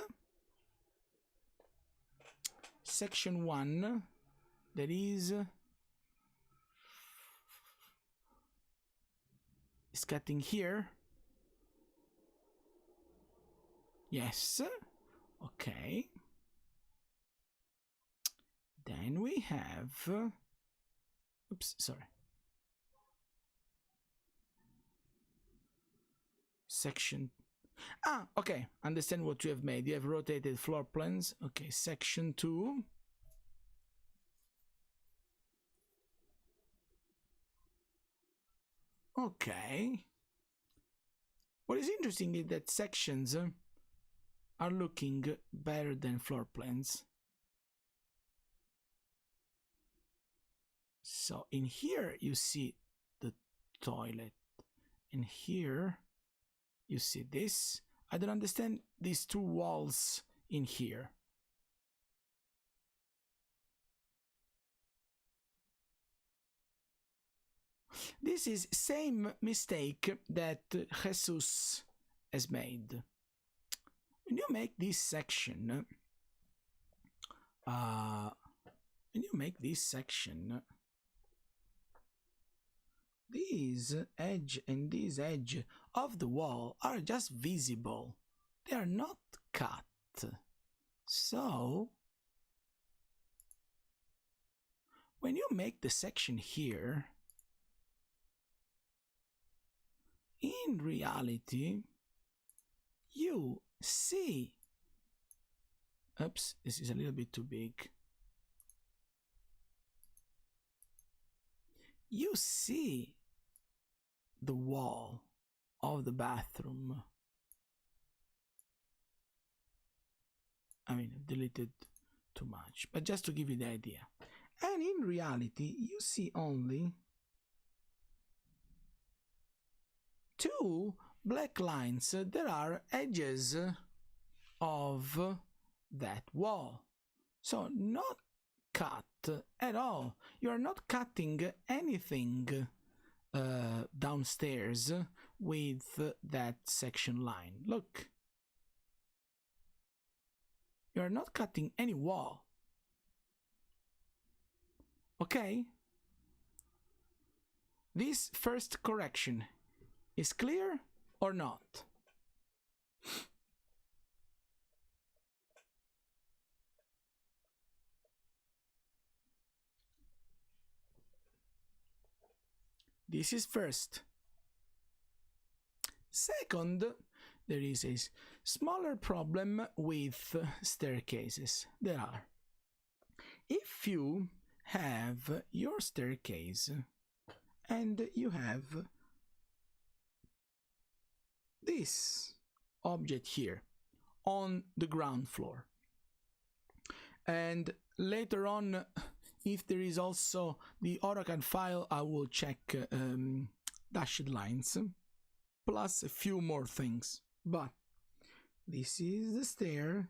Section 1. That is... It's cutting here. Yes. Okay. Then we have... Oops, sorry. Section... okay. Understand what you have made. You have rotated floor plans. Okay, section 2. Okay. What is interesting is that sections are looking better than floor plans. So in here you see the toilet, and here you see this. I don't understand these two walls in here. This is same mistake that Jesus has made. When you make this section, this edge and this edge of the wall are just visible. They are not cut. So, when you make the section here, in reality, you see... Oops, this is a little bit too big. You see the wall of the bathroom. I mean, I've deleted too much, but just to give you the idea. And in reality, you see only two black lines that are edges of that wall. So not cut at all. You are not cutting anything downstairs with that section line. Look. You are not cutting any wall. Okay? This first correction is clear or not? This is first. Second, there is a smaller problem with staircases. There are. If you have your staircase and you have this object here on the ground floor, and later on, if there is also the AutoCAD file, I will check dashed lines plus a few more things. But this is the stair,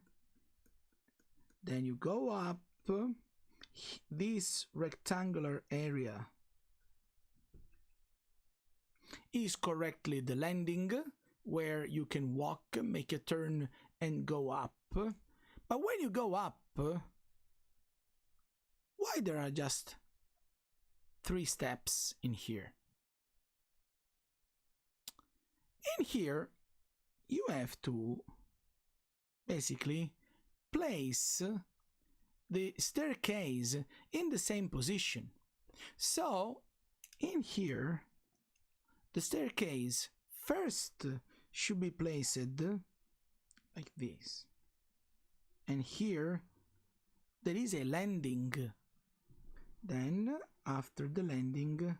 then you go up, this rectangular area is correctly the landing where you can walk, make a turn and go up. But when you go up, why there are just 3 steps in here? In here, you have to basically place the staircase in the same position. So, in here, the staircase first should be placed like this. And here, there is a landing. Then, after the landing,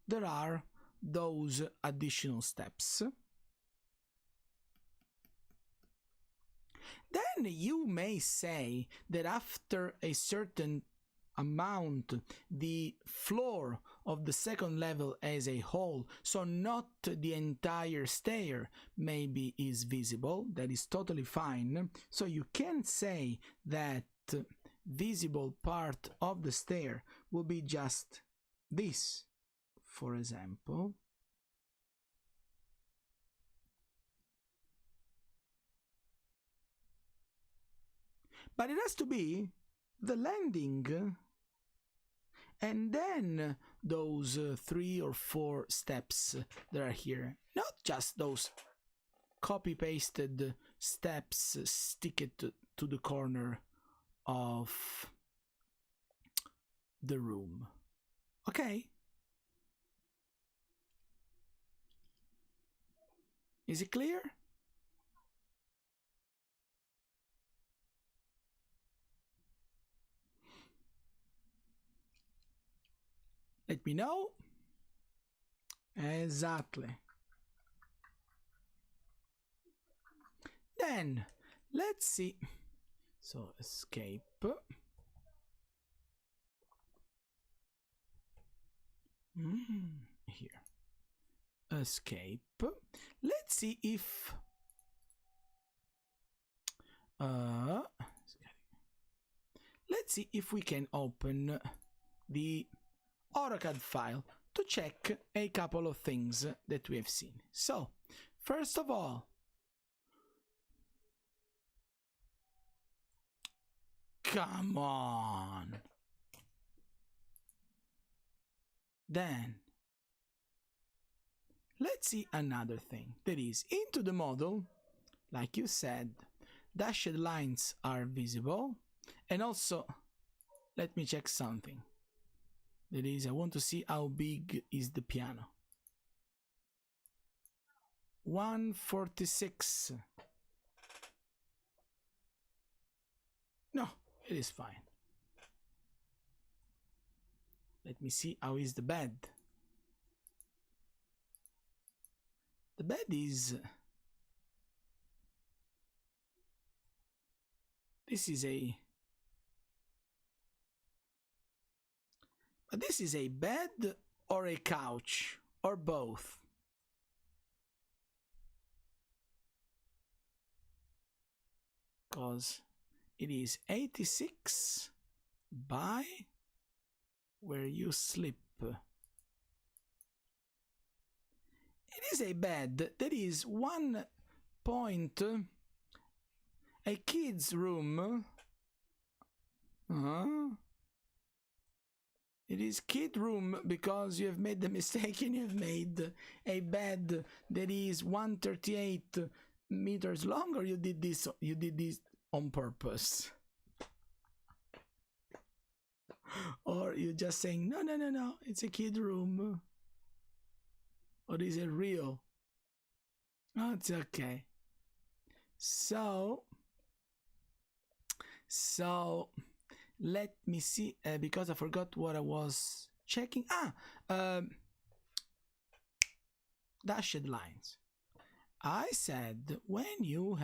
there are those additional steps. Then you may say that after a certain amount, the floor of the second level as a whole, so not the entire stair, maybe is visible. That is totally fine. So you can say that visible part of the stair will be just this, for example. But it has to be the landing and then those 3 or 4 steps that are here. Not just those copy-pasted steps stick it to the corner of the room. Okay? Is it clear? Let me know. Exactly. Then, let's see. So, escape. Here. Escape. Let's see if... let's see if we can open the AutoCAD file to check a couple of things that we have seen. So, first of all, come on. Then, let's see another thing. That is, into the model, like you said, dashed lines are visible. And also, let me check something. That is, I want to see how big is the piano. 146. No, it is fine. Let me see how is the bed. The bed is... This is a... But this is a bed or a couch or both. Because it is 86 by where you sleep. It is a bed that is 1 point, a kid's room. It is kid room because you have made the mistake and you have made a bed that is 138 meters long, or you did this on purpose. Or you're just saying, no, it's a kid room. or is it real? Oh, it's okay. So let me see, because I forgot what I was checking. Dashed lines. I said when you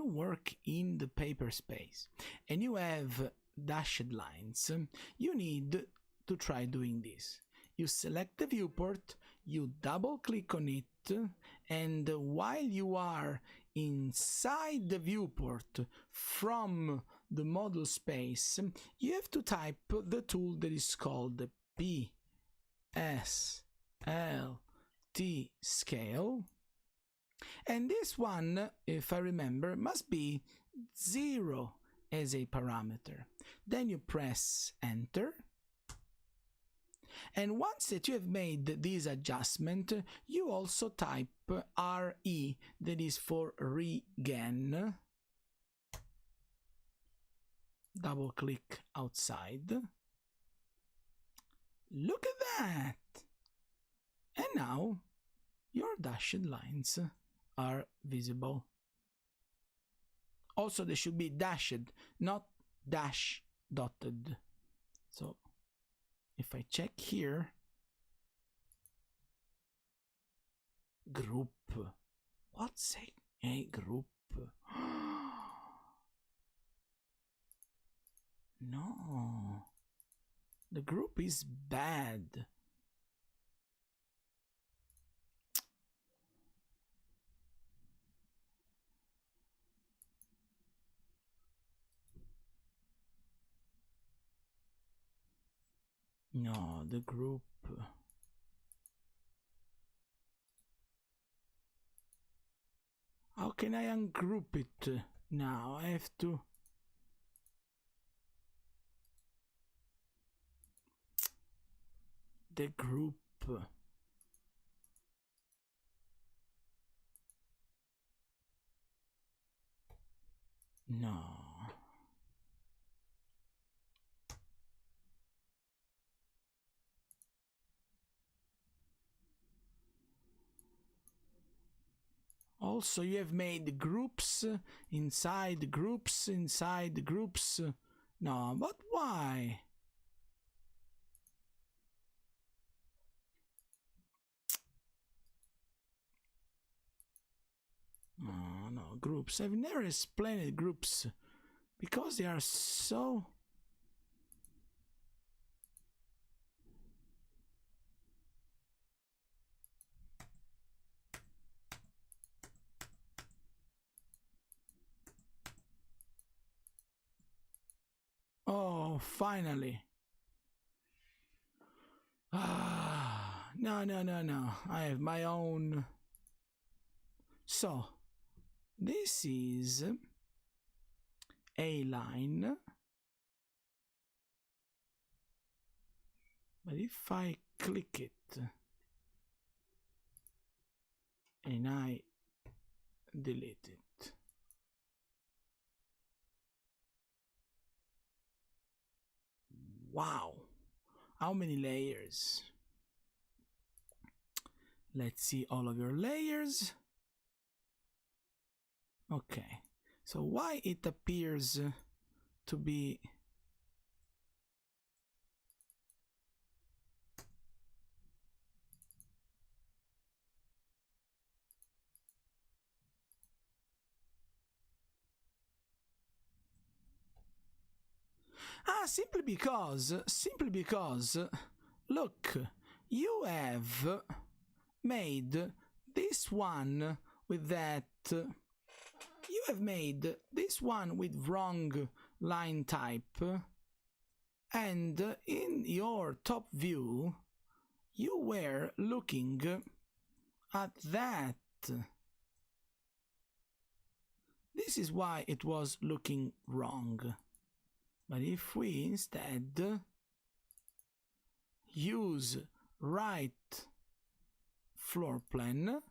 work in the paper space and you have dashed lines, you need to try doing this. You select the viewport, you double click on it, and while you are inside the viewport from the model space, you have to type the tool that is called PSLT scale. And this one, if I remember, must be 0 as a parameter. Then you press enter. And once that you have made this adjustment, you also type RE, that is for regen. Double click outside. Look at that! And now your dashed lines are visible. Also, they should be dashed, not dash dotted. So if I check here, group, what's a group? No, the group is bad. No, the group. How can I ungroup it now? I have to. The group. No. Also, you have made groups inside groups inside groups. No, but why? No, groups. I've never explained groups because they are so. Oh, finally. No. I have my own. So, this is a line. But if I click it and I delete it, wow, how many layers? Let's see all of your layers. Okay, so why it appears to be simply because look, you have made this one with that. You have made this one with wrong line type, and in your top view you were looking at that. This is why it was looking wrong. But if we instead use right floor plan,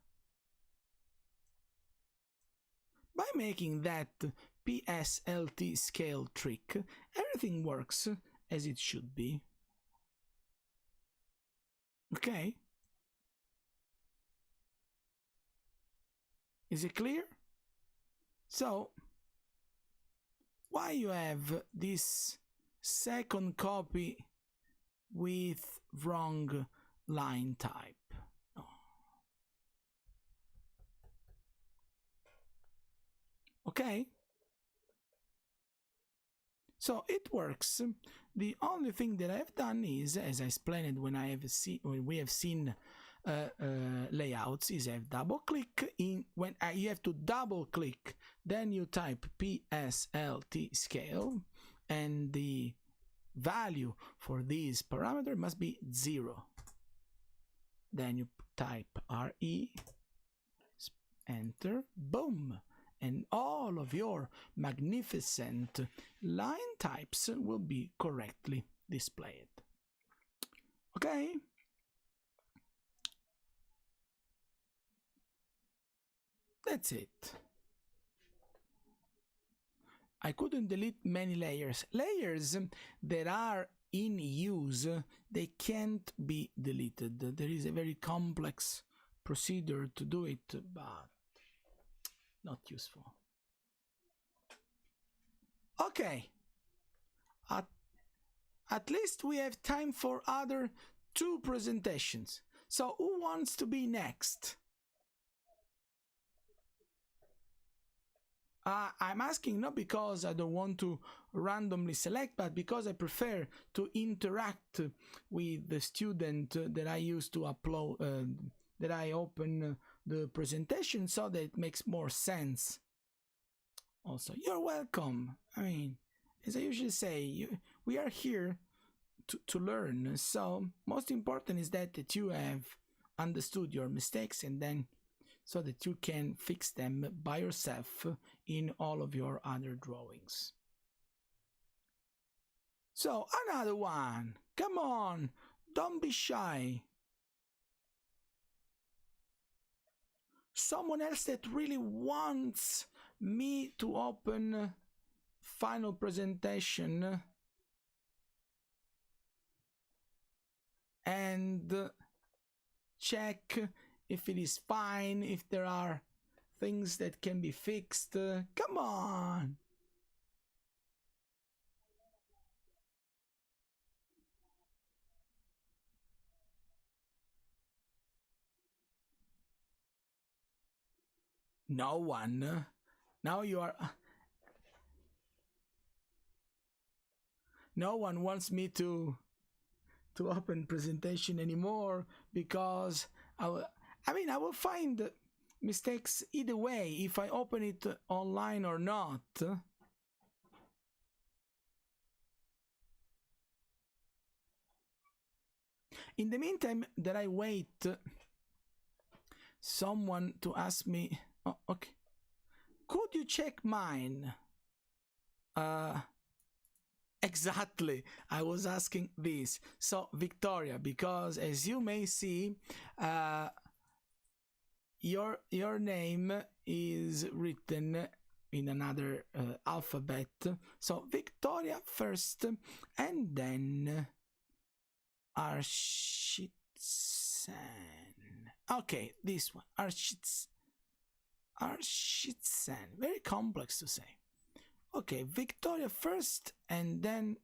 by making that PSLT scale trick, everything works as it should be. Okay? Is it clear? So, why you have this second copy with wrong line type? Oh. Okay? So it works. The only thing that I've done is, as I explained when we have seen layouts, is I've double click in when you have to double click, then you type PSLT scale, and the value for this parameter must be 0. Then you type RE, enter, boom, and all of your magnificent line types will be correctly displayed. Okay? That's it. I couldn't delete many layers. Layers that are in use, they can't be deleted. There is a very complex procedure to do it, but not useful. Okay. At least we have time for other 2 presentations. So who wants to be next? I'm asking not because I don't want to randomly select, but because I prefer to interact with the student that I use to upload, that I open the presentation, so that it makes more sense. Also, you're welcome. I mean, as I usually say, we are here to learn. So most important is that you have understood your mistakes, and then so that you can fix them by yourself in all of your other drawings. So another one. Come on, don't be shy. Someone else that really wants me to open final presentation and check if it is fine, if there are things that can be fixed. Come on. No one. Now you are... No one wants me to open presentation anymore, because I will find mistakes either way if I open it online or not. In the meantime that I wait someone to ask me, oh, okay, could you check mine? Exactly, I was asking this. So Victoria, because as you may see, your name is written in another alphabet. So Victoria first, and then Arshitsan. Okay, this one, Arshitsan. Very complex to say. Okay, Victoria first, and then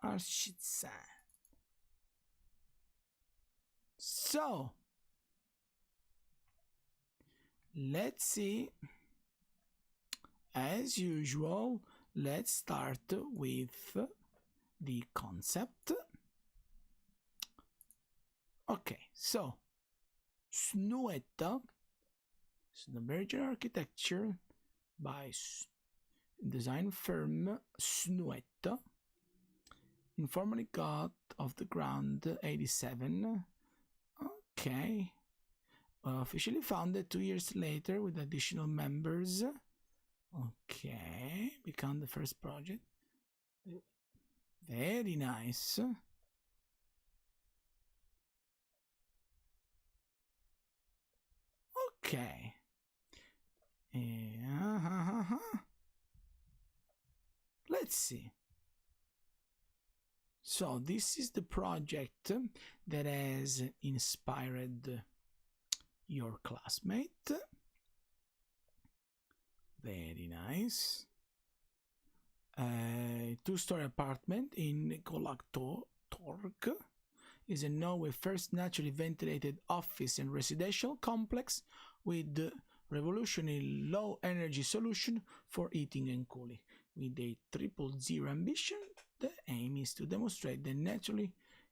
Arshitsan. So let's see. As usual, let's start with the concept. Okay, so Snuetta, Snowberger Architecture by design firm Snuetta, informally got off the ground 87. Okay, officially founded 2 years later with additional members. Okay, become the first project. Very nice. Okay. Let's see. So this is the project that has inspired your classmate. Very nice. Two-story apartment in Golaktorg is a Norway first naturally ventilated office and residential complex with revolutionary low energy solution for heating and cooling. With a 000 ambition, the aim is to demonstrate that naturally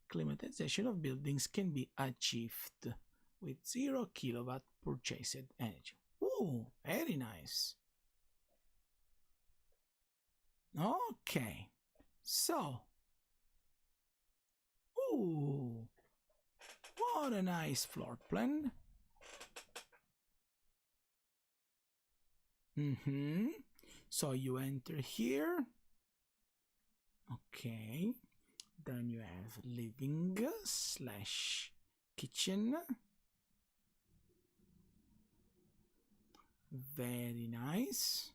climatization of buildings can be achieved with 0 kilowatt purchased energy. Ooh, very nice. Okay, so, ooh, what a nice floor plan. So you enter here. Okay, then you have living slash kitchen. Very nice.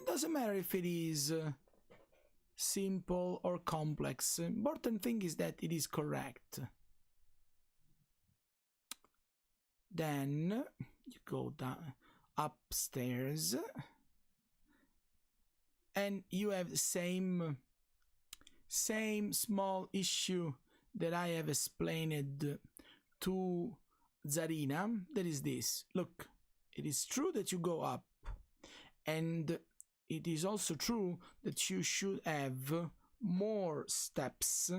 It doesn't matter if it is simple or complex. Important thing is that it is correct. Then you go down upstairs and you have the same small issue that I have explained to Zarina. That is this. Look, it is true that you go up, and it is also true that you should have more steps,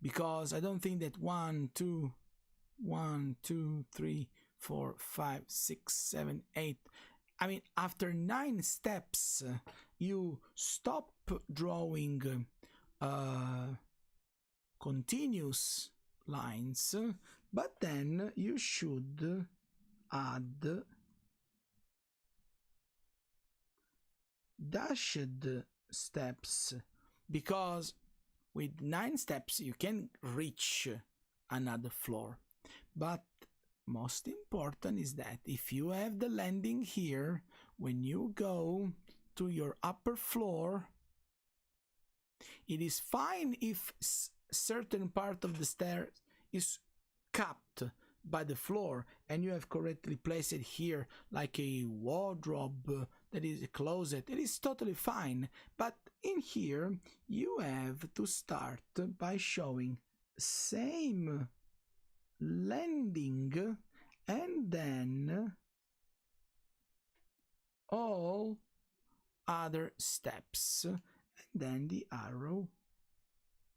because I don't think that 1, 2, 3, 4, 5, 6, 7, 8. I mean, after 9 steps, you stop drawing continuous lines, but then you should add dashed steps, because with 9 steps you can reach another floor. But most important is that if you have the landing here, when you go to your upper floor, it is fine if certain part of the stairs is capped by the floor and you have correctly placed it here, like a wardrobe that is a closet. It is totally fine, but in here you have to start by showing same landing and then all other steps, and then the arrow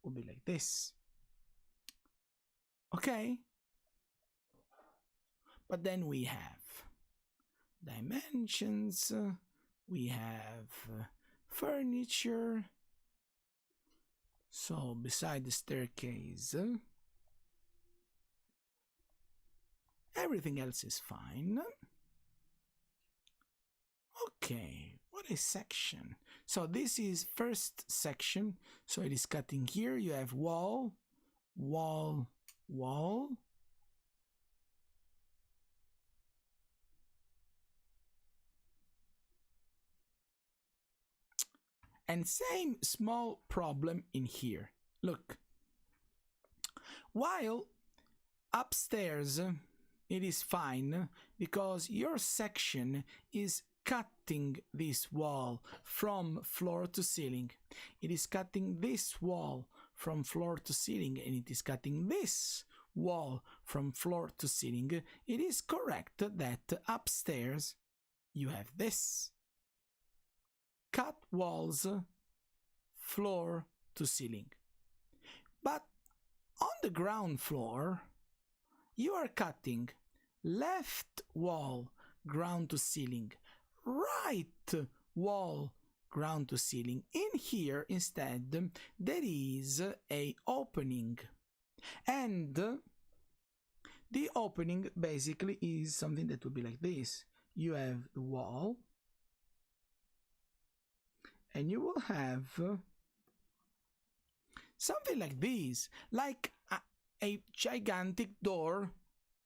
will be like this. Okay, but then we have dimensions, we have furniture. So beside the staircase, everything else is fine. Okay, what a section. So this is first section. So it is cutting here. You have wall, wall, wall. And same small problem in here. Look, while upstairs it is fine because your section is cutting this wall from floor to ceiling. It is cutting this wall from floor to ceiling, and it is cutting this wall from floor to ceiling. It is correct that upstairs you have this. Cut walls floor to ceiling. But on the ground floor, you are cutting left wall ground to ceiling, right wall ground to ceiling. In here instead there is a opening, and the opening basically is something that would be like this. You have the wall and you will have something like this, like a gigantic door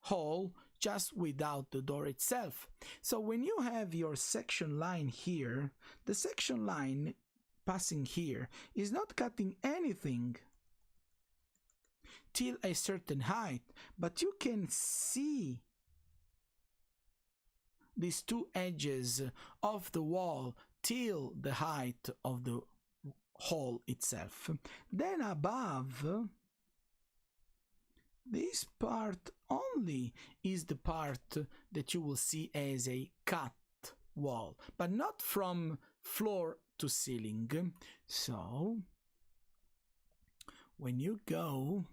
hole, just without the door itself. So when you have your section line here, the section line passing here is not cutting anything till a certain height, but you can see these two edges of the wall till the height of the hole itself. Then above, this part only is the part that you will see as a cut wall, but not from floor to ceiling. So when you go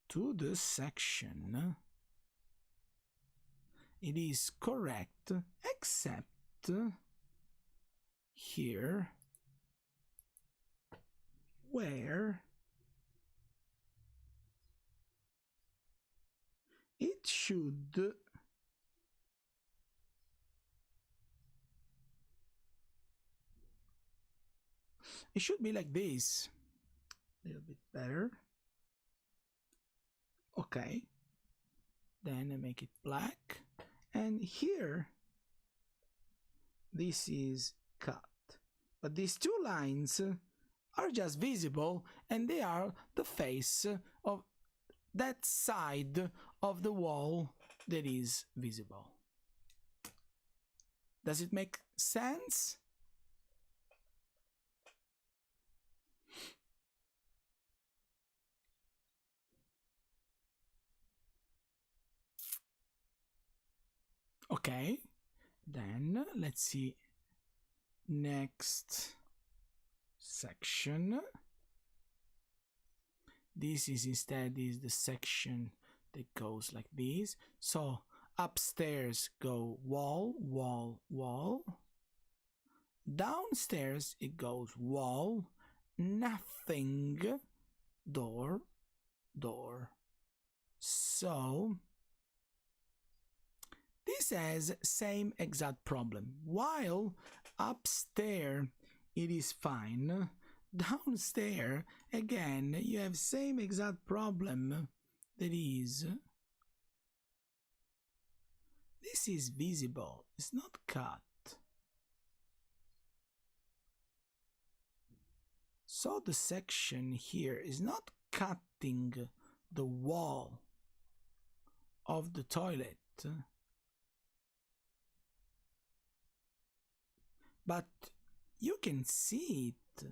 to the section, it is correct, except here where it should be like this. A little bit better. Okay. Then I make it black. And here, this is cut. But these two lines are just visible, and they are the face of that side of the wall that is visible. Does it make sense? Okay, then let's see next section. This is instead is the section that goes like this. So upstairs go wall, wall, wall. Downstairs it goes wall, nothing, door, door. So this has same exact problem. While upstairs it is fine, downstairs again you have same exact problem. That is, this is visible, it's not cut. So the section here is not cutting the wall of the toilet, but you can see it.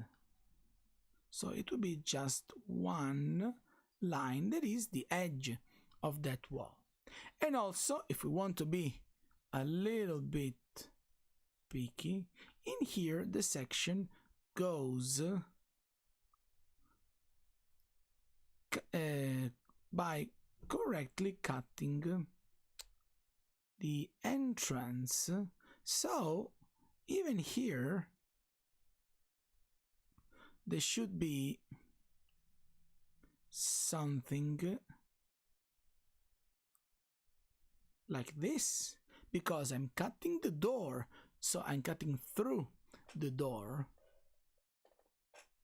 So it will be just one line that is the edge of that wall. And also, if we want to be a little bit picky, in here the section goes by correctly cutting the entrance. So even here there should be something like this, because I'm cutting the door, so I'm cutting through the door.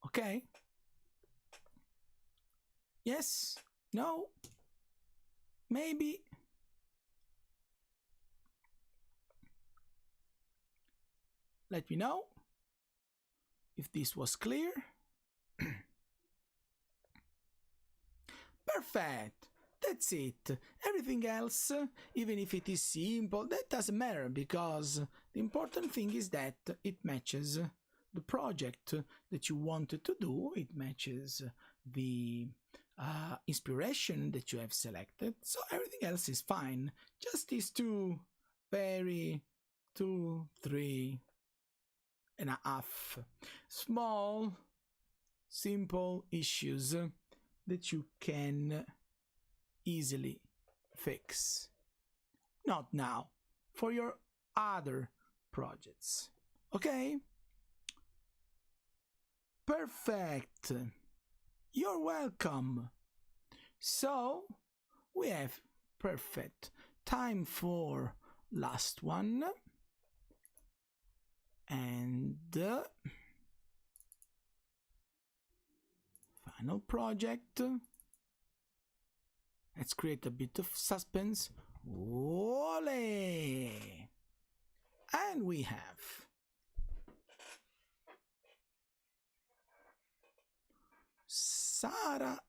Okay? Yes? No? Maybe? Let me know if this was clear. Perfect. That's it. Everything else, even if it is simple, that doesn't matter, because the important thing is that it matches the project that you wanted to do. It matches the inspiration that you have selected. So everything else is fine. Just these two, 3.5 small, simple issues that you can easily fix. Not now, for your other projects. Okay? Perfect. You're welcome. So we have perfect time for last one, and final project. Let's create a bit of suspense. Ole! And we have Clara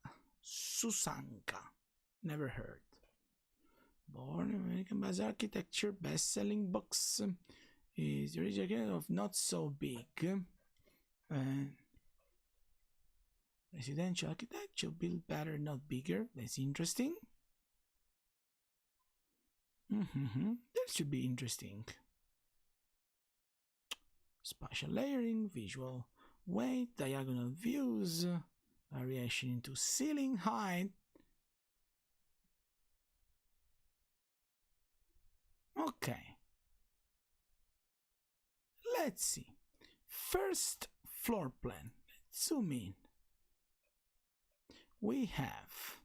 Susanka. Never heard. Born American Buzz Architecture, best-selling books. Is the original of Not So Big. Residential architecture, build better, not bigger. That's interesting. That should be interesting. Spatial layering, visual weight, diagonal views, variation into ceiling height. Okay. Let's see. First floor plan. Let's zoom in. We have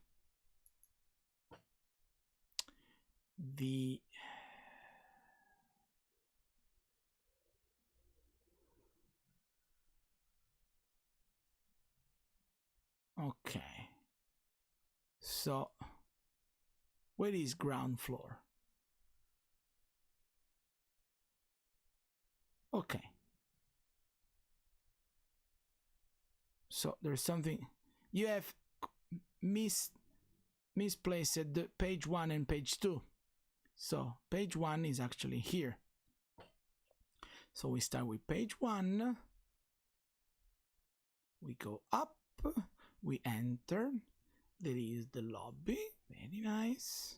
the okay. So where is ground floor? Okay. So there's something you have misplaced the page 1 and page 2. So page 1 is actually here. So we start with page 1. We go up. We enter. There is the lobby. Very nice.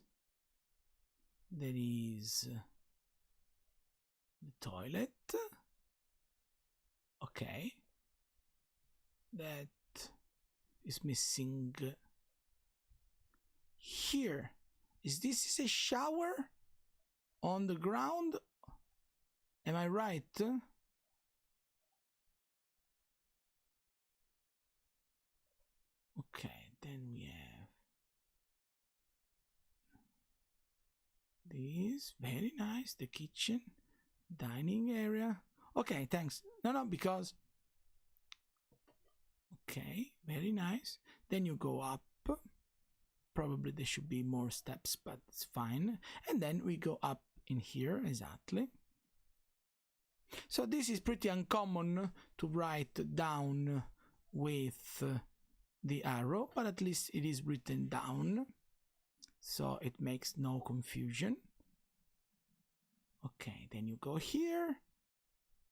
There is the toilet. Okay. That is missing here. Is this a shower on the ground? Am I right? Okay, then we have this. Very nice. The kitchen, dining area. Okay, thanks. No, because okay, very nice. Then you go up. Probably there should be more steps, but it's fine. And then we go up in here, exactly. So this is pretty uncommon to write down with the arrow, but at least it is written down, so it makes no confusion. Okay, then you go here,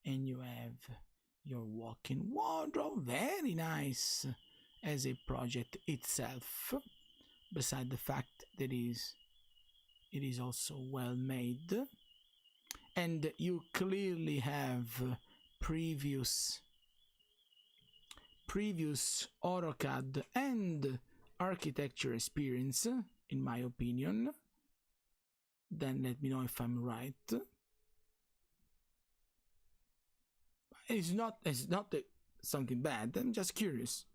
and you have your walk-in wardrobe. Very nice as a project itself, beside the fact that it is also well made, and you clearly have previous AutoCAD and architecture experience, in my opinion. Then let me know if I'm right. It's not something bad. I'm just curious.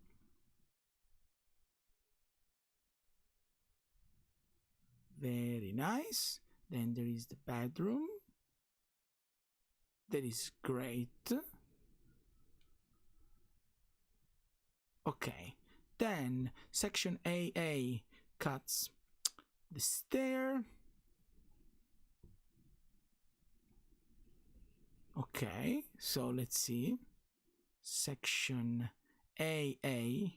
Very nice. Then there is the bedroom. That is great. Okay. Then section AA cuts the stair. Okay, so let's see. Section AA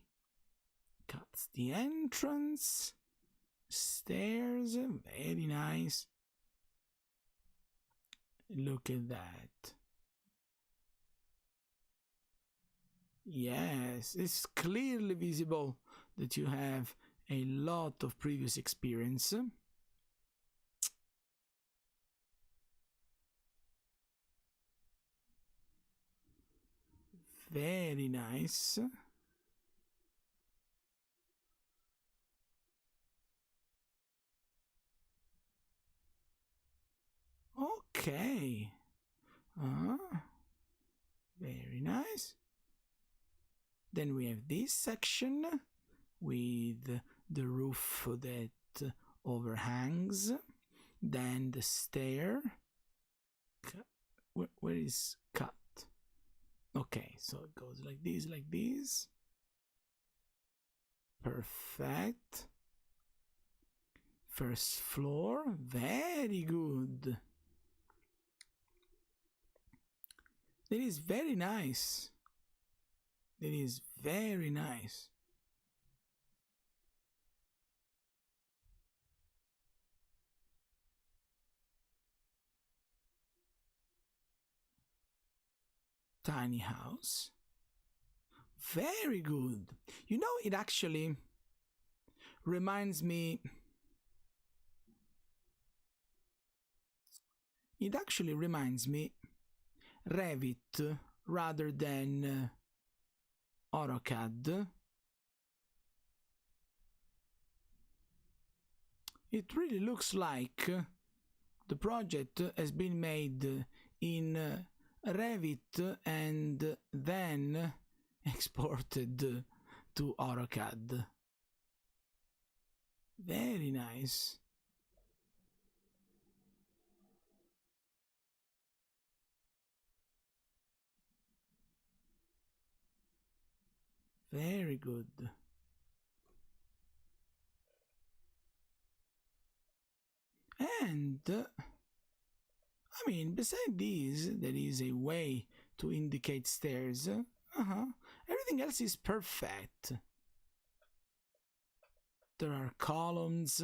cuts the entrance. Stairs, very nice. Look at that. Yes, it's clearly visible that you have a lot of previous experience. Very nice. Okay. Very nice. Then we have this section with the roof that overhangs. Then the stair. Where is cut? Okay, so it goes like this, like this. Perfect. First floor, very good. That is very nice. That is very nice. tiny house. Very good. You know, it actually reminds me. It actually reminds me Revit rather than AutoCAD. It really looks like the project has been made in Revit and then exported to AutoCAD. Very nice. Very good. And I mean, beside this, there is a way to indicate stairs. Everything else is perfect. There are columns.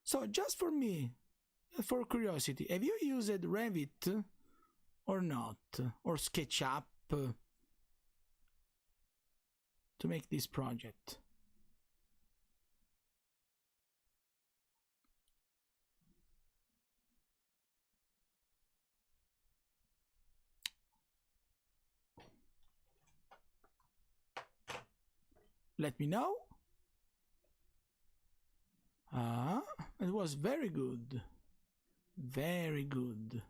So, just for me, for curiosity, have you used Revit or not? Or SketchUp to make this project? Let me know. It was very good. Very good.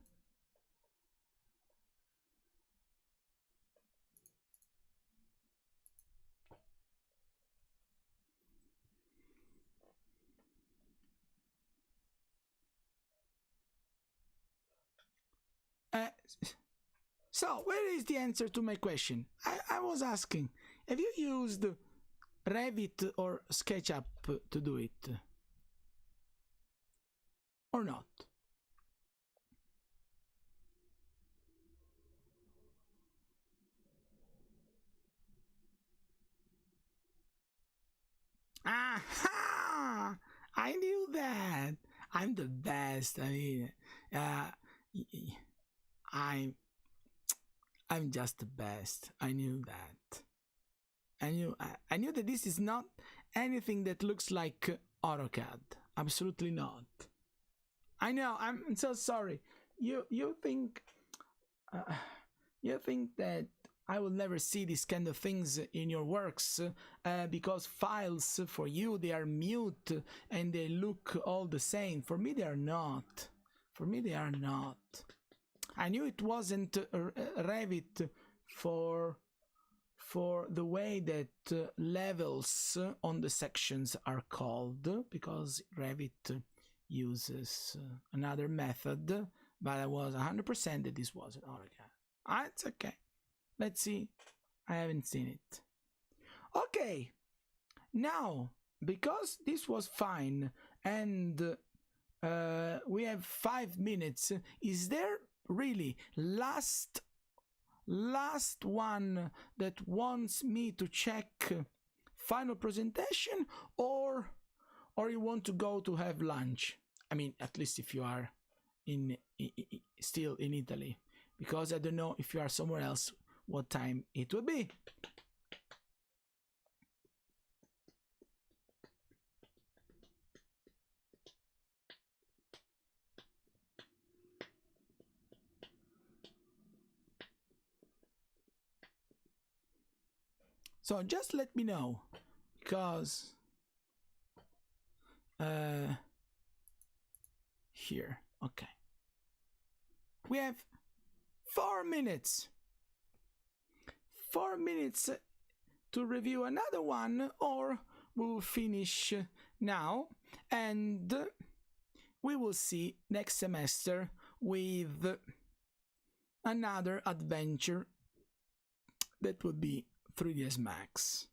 So, where is the answer to my question? I was asking, have you used Revit or SketchUp to do it? Or not? Aha! I knew that. I'm the best. I mean, I'm just the best. I knew that. I knew that this is not anything that looks like AutoCAD. Absolutely not. I know. I'm so sorry. You think that I will never see these kind of things in your works because files for you, they are mute and they look all the same. For me, they are not. For me, they are not. I knew it wasn't Revit for the way that levels on the sections are called, because Revit uses another method, but I was 100% that this wasn't AutoCAD. It's okay. Let's see. I haven't seen it. Okay. Now, because this was fine and we have 5 minutes, is there really last one that wants me to check final presentation, or you want to go to have lunch? I mean, at least if you are still in Italy, because I don't know if you are somewhere else what time it will be. So just let me know, because here, okay, we have 4 minutes. 4 minutes to review another one, or we'll finish now and we will see next semester with another adventure that would be 3ds Max.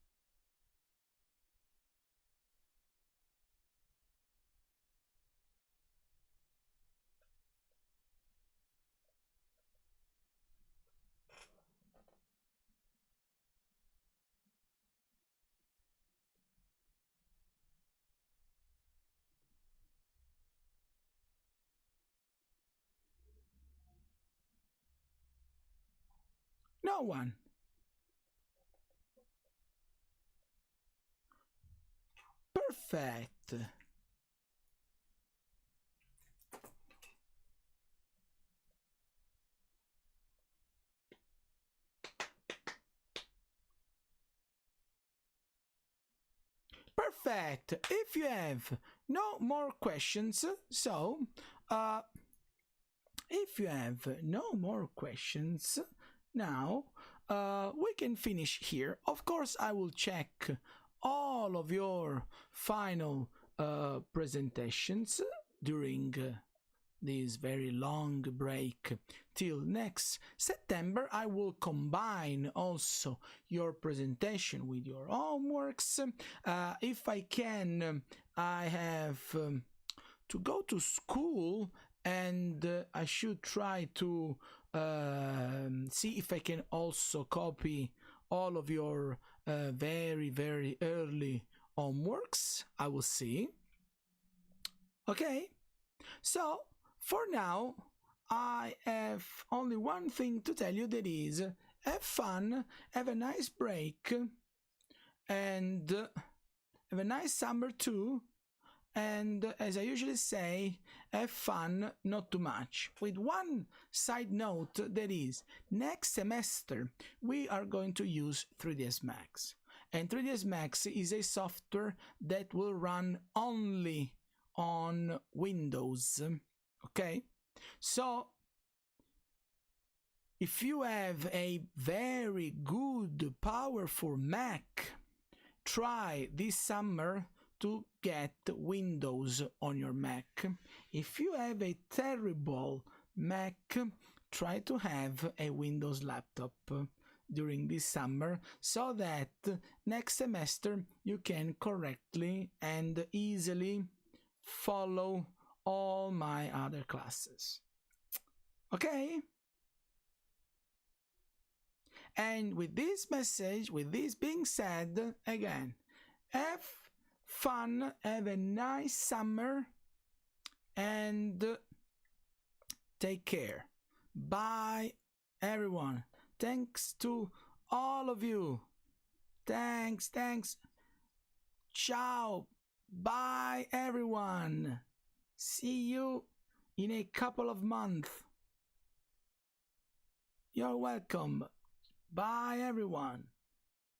No one. Perfect. Perfect. If you have no more questions, if you have no more questions, now we can finish here. Of course, I will check all of your final presentations during this very long break till next September. I will combine also your presentation with your homeworks. If I can, I have to go to school, and I should try to see if I can also copy all of your very early homeworks. I will see. Okay, so for now, I have only one thing to tell you, that is, have fun, have a nice break, and have a nice summer too. And as I usually say, have fun, not too much. With one side note, that is, next semester we are going to use 3ds Max. And 3ds Max is a software that will run only on Windows. Okay? So, if you have a very good, powerful Mac, try this summer to get Windows on your Mac. If you have a terrible Mac, try to have a Windows laptop during this summer, so that next semester you can correctly and easily follow all my other classes. Okay? And with this message, with this being said, again, have fun, have a nice summer, and take care. Bye, everyone. Thanks to all of you. Thanks. Ciao. Bye, everyone. See you in a couple of months. You're welcome. Bye, everyone.